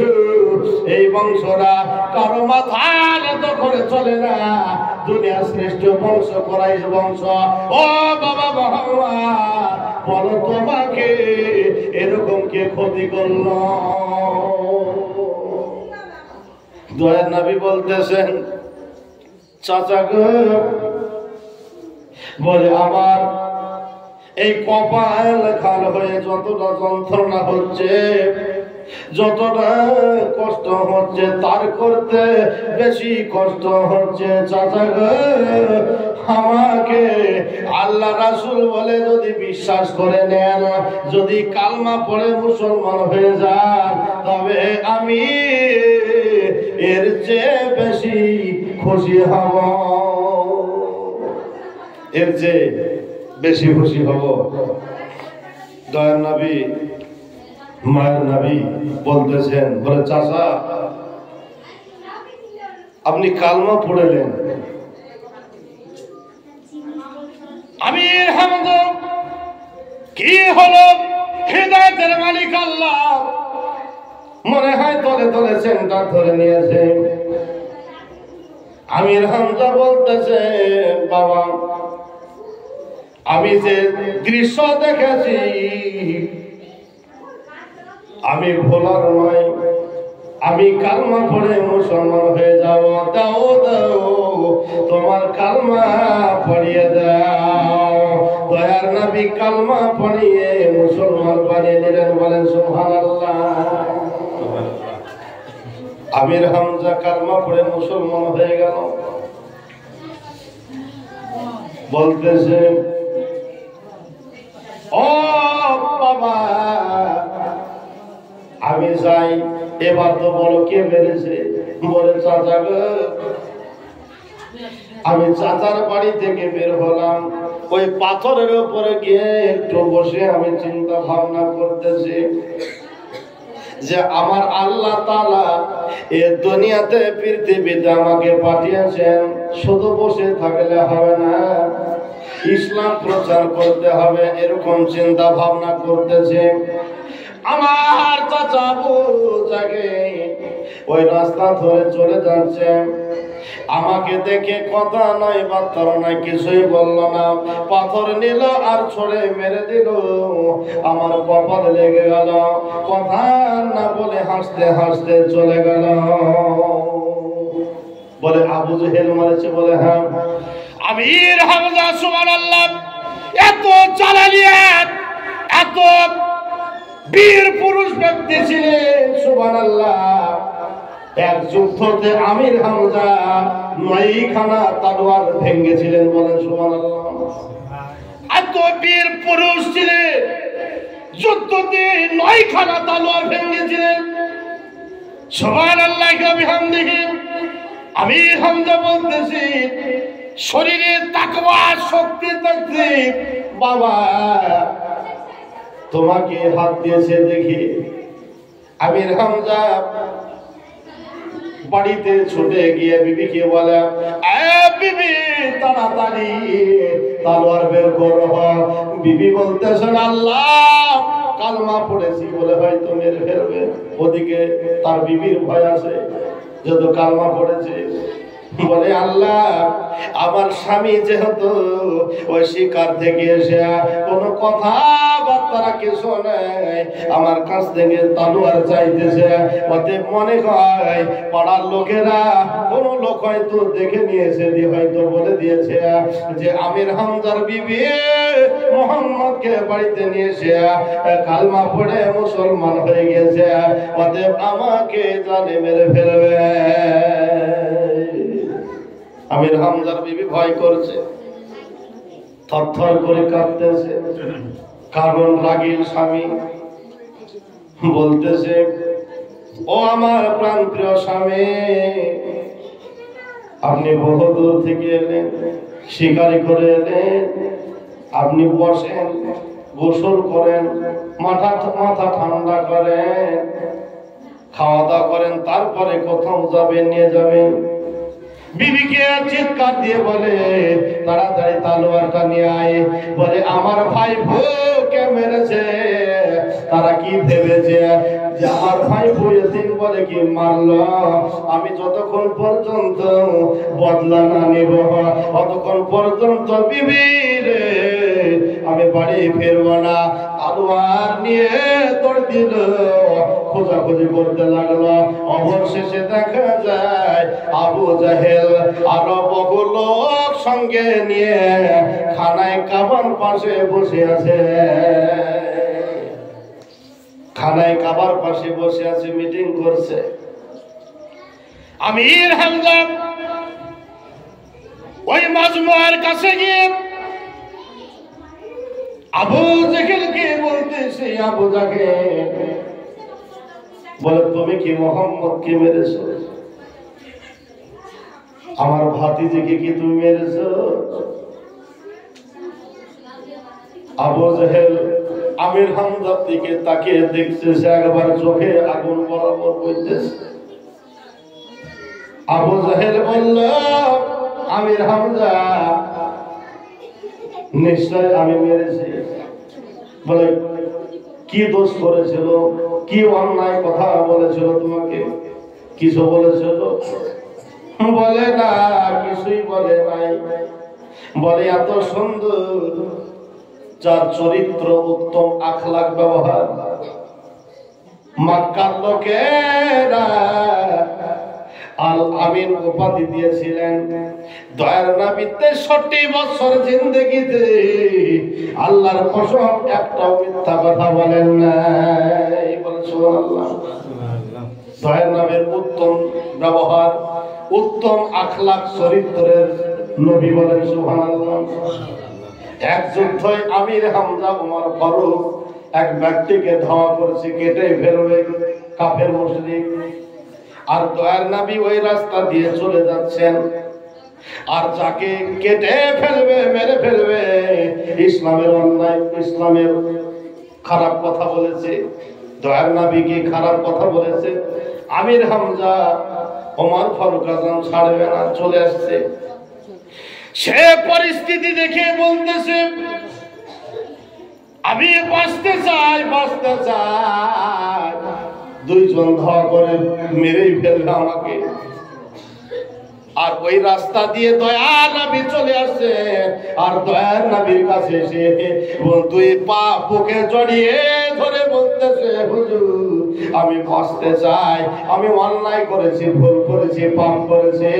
এই বংশরা কারো মাথা নত করে চলে না। দুনিয়ার শ্রেষ্ঠ বংশ কুরাইশ বংশ। ও বাবা মোহাম্মদ, বলো তোমাকে এরকম কে ক্ষতি করল? দয়ার নবী বলতেছেন, চাচা গো, বলে আমার এই কপাল খাল হয়ে যতটা যন্ত্রণা হচ্ছে যতটা কষ্ট হচ্ছে তার করতে বেশি কষ্ট হচ্ছে চাচা গো। আমাকে আল্লাহ রাসূল বলে যদি বিশ্বাস করে নেন, যদি কালমা পড়ে মুসলমান হয়ে যান, তবে আমি এর চেয়ে বেশি খুশি হব, এর চেয়ে বেশি খুশি হব। দয়ার নবী মায়ের নবী বলতেছেন, বলে চাচা আপনি কালমা পড়লেন, আমির হামজা কি হলো? হিদায়াতের মালিক আল্লাহ মনে হয় তলে তলে সেন্টার ধরে নিয়েছে। আমির হামজা বলতেছে, বাবা আমি যে দৃশ্য দেখেছি আমি ভোলার নয়, আমি কালমা পড়ে মুসলমান হয়ে যাব। দাও দাও তোমার কালমা পড়িয়ে দাও। দয়ার নবী কালমা পড়িয়ে মুসলমান বানিয়ে দিলেন। বলেন সুবহানাল্লাহ। আমির হামজা কালমা পড়ে মুসলমান হয়ে গেল। বলতেছে, ও বাবা আমি যাই, এবার তো বড় কে মেরেছে? বলে চাচা গো, আমি চাচার বাড়ি থেকে বের হলাম, ওই পাথরের উপরে গিয়ে একটু বসে আমি চিন্তা ভাবনা করতেছি যে আমার আল্লাহ তাআলা এ দুনিয়াতে পৃথিবীতে আমাকে পাঠিয়েছেন, শুধু বসে থাকলে হবে না, ইসলাম প্রচার করতে হবে, এরকম চিন্তা ভাবনা করতেছে। আমার চাচা আবু জাগে ওই রাস্তা ধরে চলে যাচ্ছে, আমাকে দেখে কথা নয় বার্তা নয় কিছুই বলল না, পাথর নিল আর ছড়ে মেরে দিল, আমার কপালে লেগে গেল, কথা না বলে হাসতে হাসতে চলে গেল। বলে আবু জেহেল মারেছে? বলে হ্যাঁ। আমির হামজা সুবহানাল্লাহ এত জালালিয়াত, এত বীর পুরুষ ব্যক্তি ছিলেন সুবহানাল্লাহ। এক যুদ্ধতে আমির হামজা 9খানা তলোয়ার ভেঙেছিলেন। বলেন সুবহানাল্লাহ। এত বীর পুরুষ ছিলেন, যুদ্ধতে 9খানা তলোয়ার ভেঙেছিলেন। সুবহানাল্লাহ বিহামদিহি। আমির হামজা বলতেছি, শরীরে তাকওয়া শক্তি থাকছে, বাবা তোমাকে হাত দিয়েছে দেখি। আমির হামজা বাড়িতে ছুটে গিয়ে বিবিকে বলে, বিবি তাড়াতাড়ি তলোয়ার বের করো। বিবি বলতেছেন, আল্লাহ কালমা পড়েছি বলে হয়তো মেরে ফেলবে। ওদিকে তার বিবির ভয় আছে, যেহেতু কালমা পড়েছে। বলে আল্লাহ আমার স্বামী যেহেতু ওই শিকার থেকে এসে কোনো কথা বার্তা কিছু নেই, আমার কাছ থেকে তলোয়ার চাইতেছে, ওতে মনে হয় পাড়ার লোকেরা কোনো লোক হয়তো দেখে নিয়েছে, হয়তো বলে দিয়েছে যে আমির হামজার বিবি মোহাম্মদকে বাড়িতে নিয়ে এসে কালমা পড়ে মুসলমান হয়ে গেছে, অতএব আমাকে জানে মেরে ফেলবে। আমির হামজার বিবি ভয় করছে, থরথর করে কাঁপতেছে, কারণ রাগীর স্বামী। বলতেছে, ও আমার প্রাণ প্রিয় স্বামী, আপনি বহু দূর থেকে এলেন, শিকারি করে এলেন, আপনি বসেন, গোসল করেন, মাথা ঠান্ডা করেন, খাওয়া দাওয়া করেন, তারপরে কোথাও যাবেন, নিয়ে যাবেন। বিবিকে চিৎকার দিয়ে বলে, তাড়াতাড়ি তলোয়ারটা নিয়ে আয়। বলে আমার ভাই কে মেরেছে, তারা কি ভেবেছে যে আমার ভাই দিন বলে কি মারলো, আমি যতক্ষণ পর্যন্ত বদলা না নেব ততক্ষণ পর্যন্ত বিবি রে আমি বাড়ি ফিরবো না। তলোয়ার নিয়ে দৌড় দিল, খোঁজাখুঁজি করতে লাগলো। অবশেষে দেখা যায় আবু জাহেল আরো বহু লোক সঙ্গে নিয়ে খানায় কাবার পাশে বসে আছে। খানায় কাবার পাশে বসে আছে, মিটিং করছে। আমির হামজা ওই মাজমুয়ার কাছে গিয়ে আবু জাহেলকে বলতেছে, আবু জাহেল বলে, তুমি কি মুহাম্মদকে মেরেছো? আমার ভাতিজিকে কি তুমি মেরেছো? আবু জাহেল আমির হামজার দিকে তাকিয়ে দেখছে, একবার চোখে আগুন বরাবর বইতেছে। আবু জাহেল বলল, আমির হামজা নিশ্চয় আমি মেরেছি। বলে, কি দোষ করেছিল, কি অন্যায় কথা বলেছিল তোমাকে? কিছু বলেছিল? বলে না, কিছুই বলে নাই। বলে, এত সুন্দর, যার চরিত্র উত্তম, আখলাক ব্যবহার, মক্কার লোকেরা আল আমিন উপাধি দিয়েছিলেন। দয়ার নবী 63 বছর জিন্দেগিতে আল্লাহর কসম একটাও মিথ্যা কথা বলেন নাই। বলেন সুবহানাল্লাহ। দয়ার নবীর উত্তম ব্যবহার, উত্তম আখলাক চরিত্রের নবী, বলেন সুবহানাল্লাহ। এক যুদ্ধে আমির হামজা ওমর ফারুক এক ব্যক্তিকে ধাওয়া করেছে, কেটে ফেলবে, কাফের মুশরিক। আর দয়ার নবী ওই রাস্তা দিয়ে চলে যাচ্ছেন, আর যাকে কেটে ফেলবে, মেরে ফেলবে, ইসলামের অন্যায়, ইসলামের খারাপ কথা বলেছে, দয়ার নবীকে খারাপ কথা বলেছে, আমির হামজা ওমর ফারুক আজম ছাড়বে না, চলে আসছে। সে পরিস্থিতি দেখে বলতেছে, আমি বাঁচতে চাই, বাঁচতে চাই। দুইজন ধাওয়া করে মেরেই ফেলবে আমাকে। আর ওই রাস্তা দিয়ে দয়ার নবী চলে আসছে, আর দয়ার নবীর কাছে এসে দুই পা বুকে জড়িয়ে ধরে বলতেছে, হুজুর আমি বাঁচতে চাই, আমি অন্যায় করেছি, ভুল করেছি, পাপ করেছি,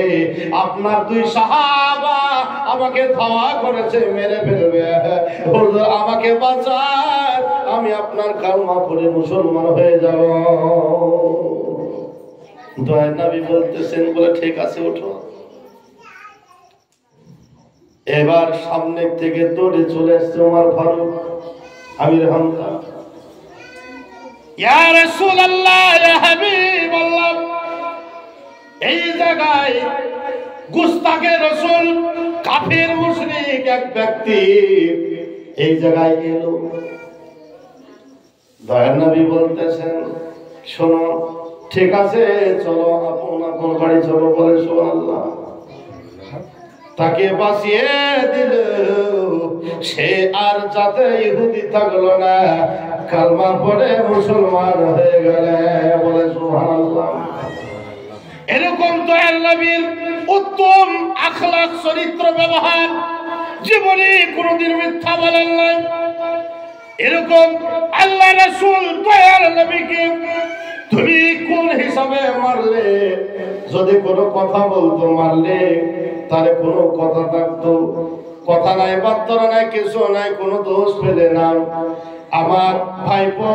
আপনার দুই সাহাবা আমাকে ধাওয়া করেছে, মেরে ফেলবে, হুজুর আমাকে বাঁচান, আমি আপনার কালমা পড়ে মুসলমান হয়ে যাব। দয়ার নবী বলতেছেন, বলে ঠিক আছে, ওঠো। এবার সামনে থেকে দৌড়ে চলে আসছে ওমর ফারুক, আমির হামজা। ইয়া রাসূলুল্লাহ, ইয়া হাবিবাল্লাহ, এই জায়গায় গুস্তাখে রাসূল, কাফের মুশরিক এক ব্যক্তি এই জায়গায় এলো। দয়ার নবী বলতেছেন, শোনো, ঠিক আছে, চলো, আপন আপন বাড়ি চলো। বলে সুবহানাল্লাহ। তাকে বাঁচিয়ে দিল, সে আর যাতে ইহুদি থাকলো না, কালমা পড়ে মুসলমান হয়ে গেলে। বলে সুবহানাল্লাহ। এরকম দয়ার নবীর উত্তম আখলাক চরিত্র ব্যবহার, জীবনে কোনদিন মিথ্যা বলেন নাই। এরকম আল্লাহ রাসূল দয়ার নবীকে তুমি কোন হিসাবে মারলে? যদি কোনো কথা বলতো মারলে, তারে কোনো কথা থাকতো, কথা নাই, বার্তা নাই, কিছু নাই, কোনো দোষ পেলে না। আমার ভাইপো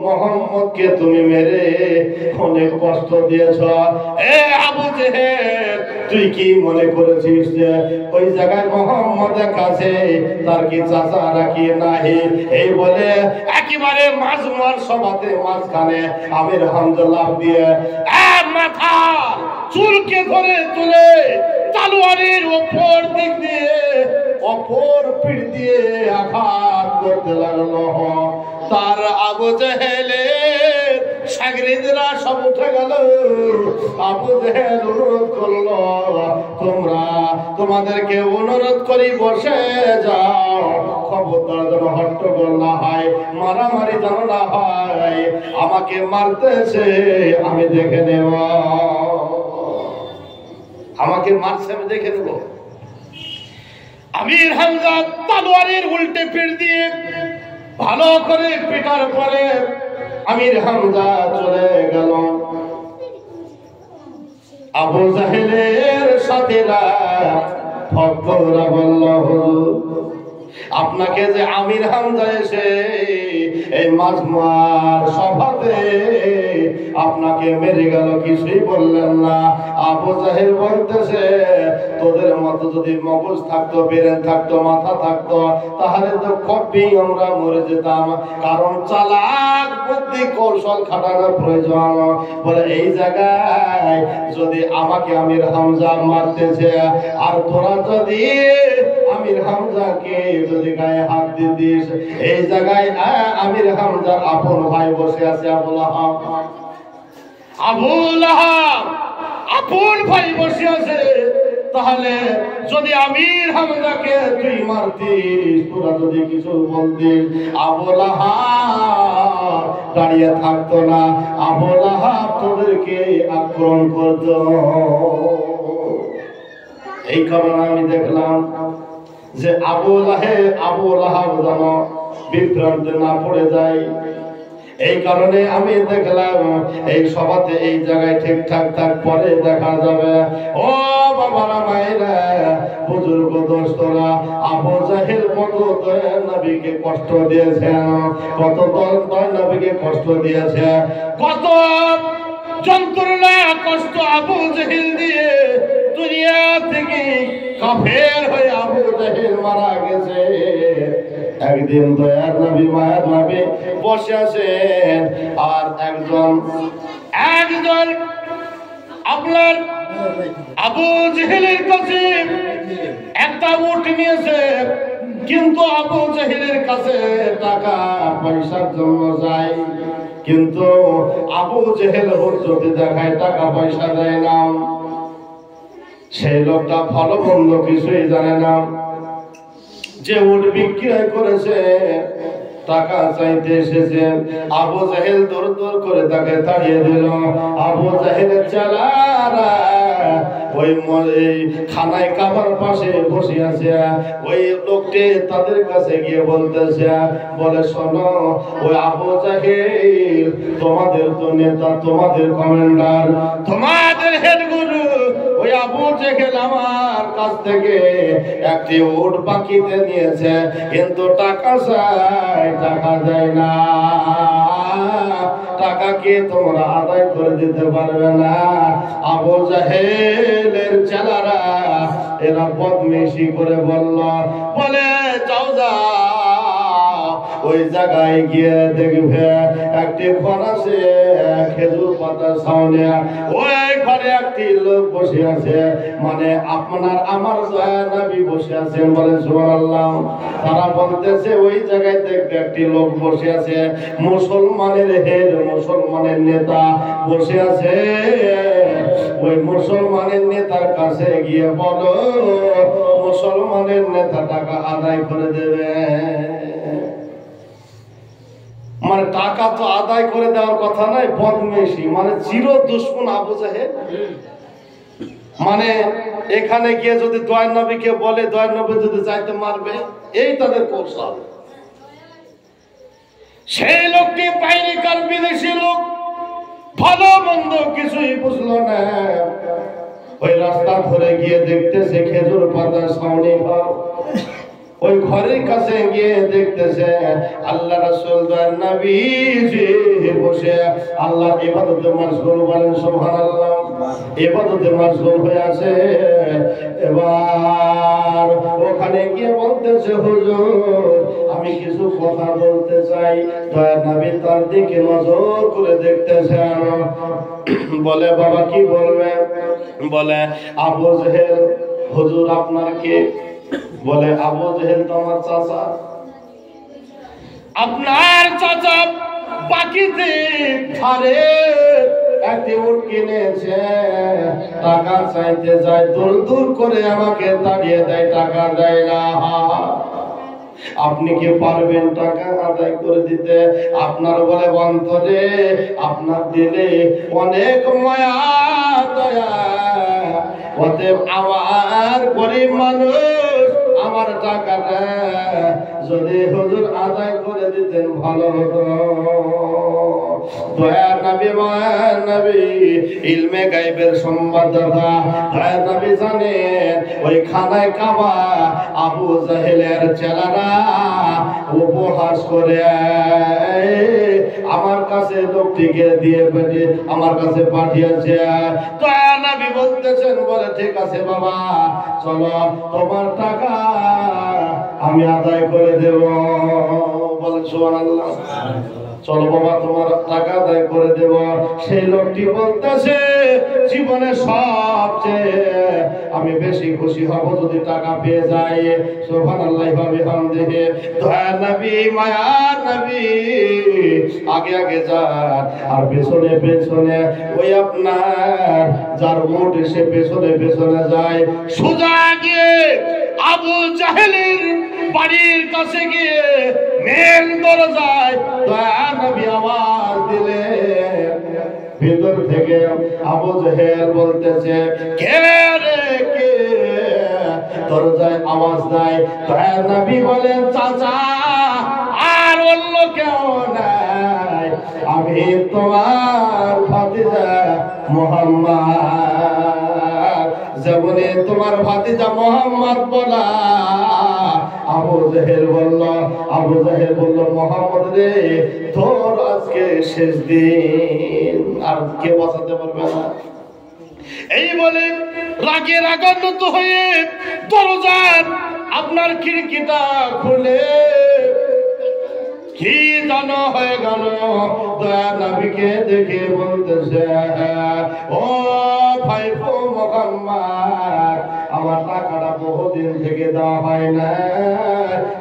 মুহাম্মদকে তুমি মেরে অনেক কষ্ট দিয়েছ। এ আবু জেহেল, তুই কি মনে করেছিস যে ওই জায়গায় মুহাম্মদের কাছে তার কি চাচা রাখি নাই? এই বলে একেবারে মাজমুয়ার সভাতে মাঝখানে আমির হামজা লাফ দিয়ে মাথা চুলকে ধরে তুলে তলোয়ারের ওপর দিক দিয়ে অপর পিঠ দিয়ে আঘাত করতে লাগলো। তার আবু জেহেলের শাগরিদরা সব উঠে গেল। আবু জেহেল অনুরোধ করলো, তোমাদেরকে অনুরোধ করি বসে যাও, খবরদার যেন হট্টগোল না হয়, মারামারি যেন না হয়, আমাকে মারতেছে আমি দেখে নেব, আমাকে মারছে আমি দেখে নেব। আমির হামজা তলোয়ারের উল্টে পিঠ দিয়ে ভালো করে পিটার পরে আমির হামজা চলে গেল। আবু জাহেলের সাথীরা ভক্তরা বলল, আপনাকে যে আমির হামজা এসে এই মাজমুয়ার সভাতে আপনাকে মেরে গেল, কিছুই বললেন না। আবু জাহেল বলতেছে, তোদের মতো যদি মগজ থাকতো, ব্রেন থাকতো, মাথা থাকতো, তাহলে তো কবেই আমরা মরে যেতাম। কারণ চালাক বুদ্ধি কৌশল খাটানোর প্রয়োজন। বলে এই জায়গায় যদি আমাকে আমির হামজা মারতেছে, আর তোরা যদি আমির হামজাকে যদি গায়ে হাত দিস, এই জায়গায় আমির হামজার আপন ভাই বসে আছে আবুল আহাব। আবুল আহাব আপন ভাই বসে আছে, তাহলে যদি আমির হামজাকে তুই মারতিস, তোরা যদি কিছু বলতিস, আবুল আহাব দাঁড়িয়ে থাকতো না, আবুল আহাব তোদেরকে আক্রমণ করত। এই কারণে আমি দেখলাম যে আবুল আহাব যেন বিভ্রান্তে না পড়ে যায়। এই কারণে আমি দেখলাম এই সভাতে এই জায়গায় ঠিকঠাক থাক, পরে দেখা যাবে। ও বাবারা, মায়েরা, বুজুর্গ দোস্তরা, আবু জাহেল কত নবীকে কষ্ট দিয়েছেন, কত নবীকে কষ্ট দিয়েছে, কত যন্ত্রণা কষ্ট আবু জাহেল দিয়ে দুনিয়া থেকে কাফের হয়ে আবু জাহেল মারা গেছে। একদিন দয়ার নবী, মায়ার নবী বসে আছেন, আর একজন আপনার আবু জাহেলের কাছে একটা উট নিয়েছে, কিন্তু আবু জাহেলের কাছে টাকা পয়সার জন্য যায়, কিন্তু আবু জাহেল হুজুরকে দেখায় টাকা পয়সা দেয় না। সেই লোকটা ভালো মন্দ কিছুই জানে না, যে উট বিক্রয় করেছে টাকা চাইতে এসেছে। আবু জাহেল দৌড় দৌড় করে তাকে তাড়িয়ে দিল। আবু জাহেলের চালারা ওই খানায় কাবার পাশে বসে আছে। ওই লোকটি তাদের কাছে গিয়ে বলতেছে, বলে শোনো, ওই আবু জাহেল তোমাদের তো নেতা, তোমাদের কমান্ডার, তোমাদের হেড গুরু, ওই আবু জাহেল আমার কাছ থেকে একটি উট বাকিতে নিয়েছে, কিন্তু টাকা চাই, টাকা দেয় না। টাকা কি তোমরা আদায় করে দিতে পারবে না? আবু জাহেলের চেলারা এরা বদমেশি করে বলে যাও ওই জায়গায় গিয়ে দেখবে একটি ঘর আছে, খেজুর পাতার সামনে ওই ঘরে একটি লোক বসে আছে, মানে আপনার আমার নবী বসে আছেন, বলেন সুবহানাল্লাহ। তারা বলতেছে ওই জায়গায় দেখবে একটি লোক বসে আছে, মুসলমানের হেড, মুসলমানের নেতা বসে আছে। ওই মুসলমানের নেতার কাছে গিয়ে বলো, মুসলমানের নেতা টাকা আদায় করে দেবে। মানে টাকা তো আদায় করে দেওয়ার কথা নয়, বদমেশি, মানে চির দুশ্মন আবু জাহেল। মানে এখানে গিয়ে যদি দয়ার নবীকে বলে, দয়ার নবী যদি চাইতে মারবে, এই তাদের কৌশল। সেই লোকটি বাইরেকার বিদেশি লোক, ভালো মন্দ কিছুই বুঝলো না। ওই রাস্তা ধরে গিয়ে দেখতেছে খেজুর পাতার সামনে ঘর, ওই ঘরের কাছে গিয়ে দেখতেছে আল্লাহ রাসূল দয়ার নবী বসে আল্লাহর ইবাদতে মশগুল, বলেন সুবহানাল্লাহ। ইবাদতে মশগুল হয়ে আছে। এবার ওখানে গিয়ে বলতেছে, হুজুর আমি কিছু কথা বলতে চাই। দয়ার নবী তার দিকে নজর করে দেখতেছেন। বলে বাবা কি বলবেন? বলে আবু জাহেল। হুজুর আপনার কে? বলে আবু জাহেল তো আমার চাচা। আপনার চাচা বাকিতে ধারে একটি উট কিনেছে, টাকা চাইতে যায়, দূর দূর করে আমাকে তাড়িয়ে দেয়, টাকা দেয় না। আপনি কি পারবেন টাকা আদায় করে দিতে? আপনার বলে অন্তরে, আপনার দিলে অনেক মায়া দয়া, অতএব আমার গরিব মানুষ আমার টাকাটা যদি হুজুর আদায় করে দিতেন ভালো হতো। দয়ার নবী মায়ার নবী ইলমে গায়বের সংবাদদাতা দয়ার নবী জানেন ওই খানায় কাবা আবু জাহেলের চেলারা উপহাস করে আমার কাছে লোকটিকে দিয়ে আমার কাছে পাঠিয়েছে। দয়ার নবী বলতেছেন বলে ঠিক আছে বাবা চলো তোমার টাকা আমি আদায় করে দেব। বলেন সুবহানাল্লাহ। চলো বাবা তোমার টাকা আদায় করে দেব। সেই লোকটি বলতেছে জীবনে সবচেয়ে আমি বেশি খুশি হব যদি টাকা পেয়ে যাই। সুবহানাল্লাহ ওয়া বিহামদিহি। দয়ার নবী মায়ার নবী আগে আগে যান আর পেছনে পেছনে ওই আপনার যার উট এসে পেছনে পেছনে যায়। সোজা গিয়ে আবু জাহেলের বাড়ির কাছে গিয়ে মেন দরজায় দয়ার নবী আওয়াজ দিলে ভিতর থেকে আবু জাহেল বলতেছে কে রে কে? দরজায় আওয়াজ দেয়। দয়ার নবী বলেন চাচা আর অন্য কেউ নাই, আমি তোমার ভাতিজা মুহাম্মদ। যেমনি তোমার ভাতিজা মুহাম্মদ বলা আবু জাহেল বলল মুহাম্মদ রে তোর আজকে শেষ দিন, আর কে বাঁচাতে পারবে না। এই বলে রাগে রাগান্বিত হয়ে দরজার আপনার খিড়কিটা খুলে কি জানো হয়ে গেল। দয়ার নবীকে দেখে বলতেছে ও ভাইপো মুহাম্মদ আমার টাকাটা বহুদিন থেকে দেওয়া হয় না,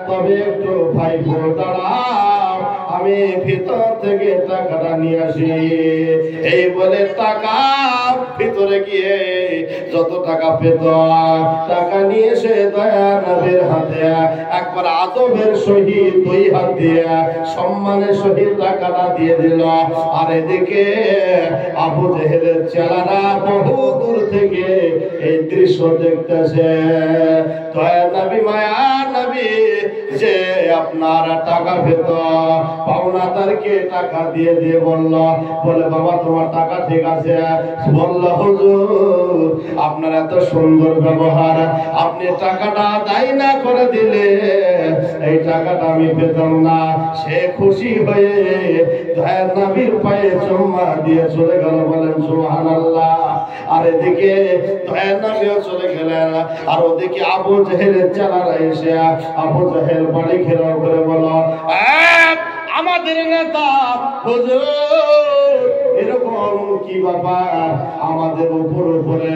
তবে একটু ভাইপো দাঁড়াও আমি ভিতর থেকে টাকাটা নিয়ে আসি। এই বলে টাকা ভিতরে গিয়ে যত টাকা পেত টাকা নিয়ে এসে দয়ার নবীর হাতে একবার আদবের সহিত দুই হাত দিয়ে সম্মানের সহিত টাকাটা দিয়ে দিল। আর এদিকে আবু জাহেলের চেলারা বহু দূর থেকে এই দৃশ্য দেখতেছে। দয়ার নবী মায়ার নবী যে আপনার টাকা পেত পাওনাদারকে টাকা দিয়ে দিয়ে বলে বাবা তোমার টাকা ঠিক আছে। বলল হুজুর আপনার এত সুন্দর ব্যবহার, আপনি টাকাটা আদায় না করে দিলে এই টাকাটা আমি পেতাম না। সে খুশি হয়ে দয়ার নবীর পায়ে চুম্মা দিয়ে চলে গেল। বলেন সুবহানাল্লাহ। আর এদিকে দয়ার নবীও চলে গেলেন। আর ওদিকে আবু জাহেলের চেলারা এসে আবু জাহেল বাড়ি ঘেরাও করে বলল আমাদের নেতা হুজুর এরকম কি ব্যাপার, আমাদের উপরে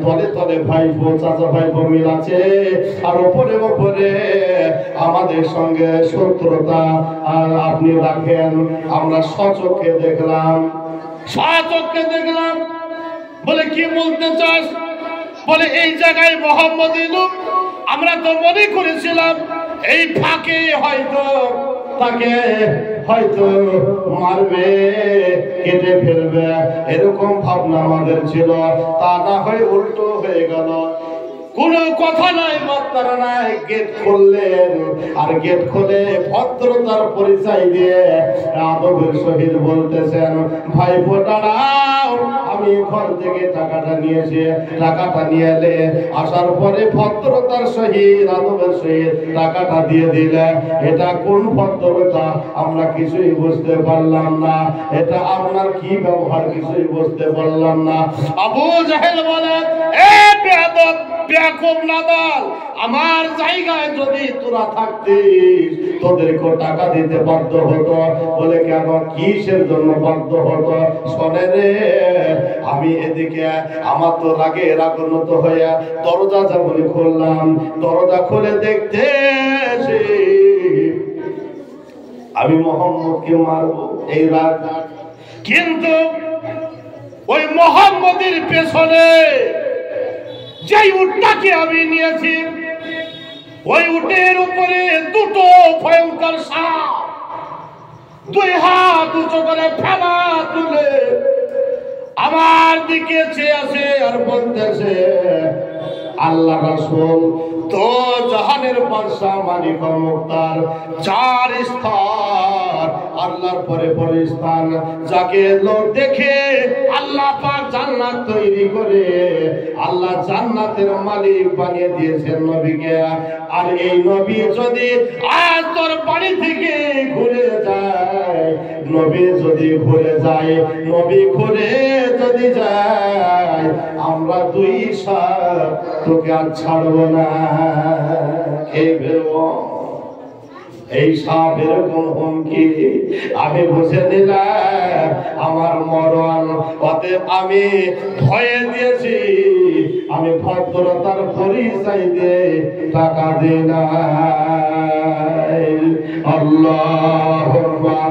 তলে তলে ভাইপো চাচা ভাইপো মিল আছে আর উপরে আমাদের সঙ্গে শত্রুতা আর আপনি রাখেন। আমরা সচক্ষে দেখলাম। বলে কি বলতে চাস? বলে এই জায়গায় মোহাম্মদ ইলু আমরা তো মনে করেছিলাম এই ফাঁকে তাকে হয়তো মারবে কেটে ফেলবে এরকম ভাবনা আমাদের ছিল, তা না হয় উল্টো হয়ে গেল। কোনো কথা নাই বার্তা নাই। গেট খুললেন আর গেট খুলে ভদ্রতার পরিচয় দিয়ে আদবের সহিত বলতেছেন ভাইপো দাঁড়াও আমি ঘর থেকে টাকাটা নিয়েছি। টাকাটা নিয়ে এলে আসার পরে ভদ্রতার সহিত আদবের সহিত টাকাটা দিয়ে দিলে এটা কোন ভদ্রতা আমরা কিছুই বুঝতে পারলাম না। এটা আপনার কি ব্যবহার কিছুই বুঝতে পারলাম না। আবু জাহেল বলে এ বেয়াদব বেয়াকুব নাদাল, আমার জায়গায় যদি তোরা থাকতিস তোদেরকে টাকা দিতে বাধ্য হতো। বলে কেন কিসের জন্য বাধ্য হতো? শোনে রে আমি এদিকে আমার তো রাগে রাগান্বিত হয়ে দরজা যেমন খুললাম, দরজা খুলে দেখতে আমি মোহাম্মদকে মারবো এই রাগ, কিন্তু ওই মোহাম্মদের পেছনে যেই উটটাকে আমি নিয়েছি ওই উটের উপরে দুটো ভয়ঙ্কর সাপ দুই হাত উঁচু করে ফেলা তুলে আমার দিকে চেয়ে আছে আর বলতেছে আল্লাহ রাসূল তো জাহানের বাদশা মালিক ও মুক্তার, চার স্তর, আল্লাহর পরে পরে স্থান, যাকে লোক দেখে আল্লাহ পাক জান্নাত তৈরি করে আল্লাহ জান্নাতের মালিক বানিয়ে দিয়েছেন নবীকে। আর এই নবী যদি আজ তোর বাড়ি থেকে ঘুরে যায়, নবী যদি ঘুরে যায়, নবী ঘুরে যদি যায়, আমরা দুই সাথ তোকে আর ছাড়বো না। কে বেরো এই সাপ এরকম হুমকি আমি বুঝে নিলাম আমার মরণ, অতএব আমি ভয়ে দিয়েছি, আমি ভদ্রতার পরিচয় দিয়ে টাকা দিই না। আল্লাহুম্মা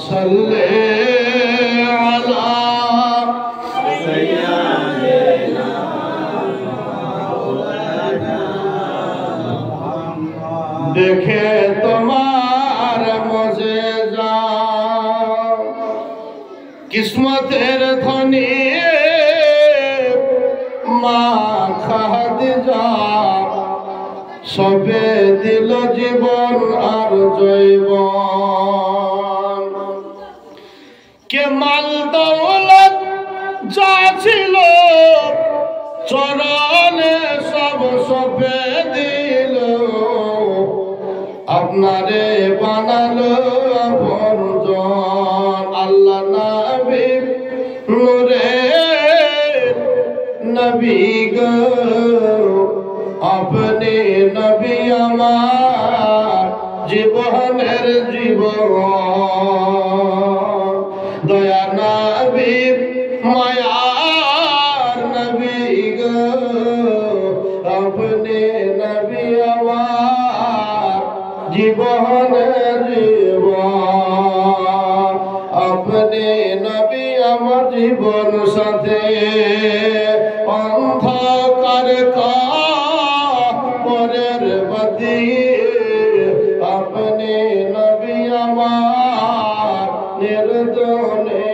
সাল্লি আলা সাইয়্যিদিনা দেখে তোমার মুজিজা, কিসমতের ধনী মা খাদিজা, সবে দিল জীবন আর জৈবন। কে মাল দৌলত যা ছিল চরণে সব সবে দিল, আপনারে বানালো আপনজন। আল্লাহ নবী নূরে নবী গো, আপনি নবী আমার জীবনের জীবন। দয়া নবী মায়ার নবী গো, আপনি নবী আমার জীবনের জীবন। আপনি নবী আমার জীবন সাথে, অন্ধকার কবরের বাতি, আপনি নবী আমার নির্জনে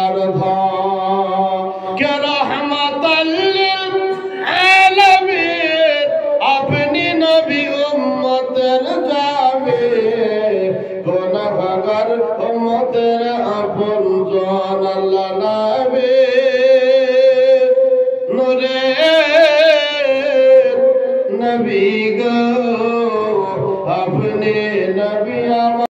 আর ধাম। কে রহমাতাল লিল আলামিন, আপনি নবী উম্মতের জামি, গুনাহগার উম্মতের আপনজন। আল্লাহ নবী নূরে নবী গো, আপনি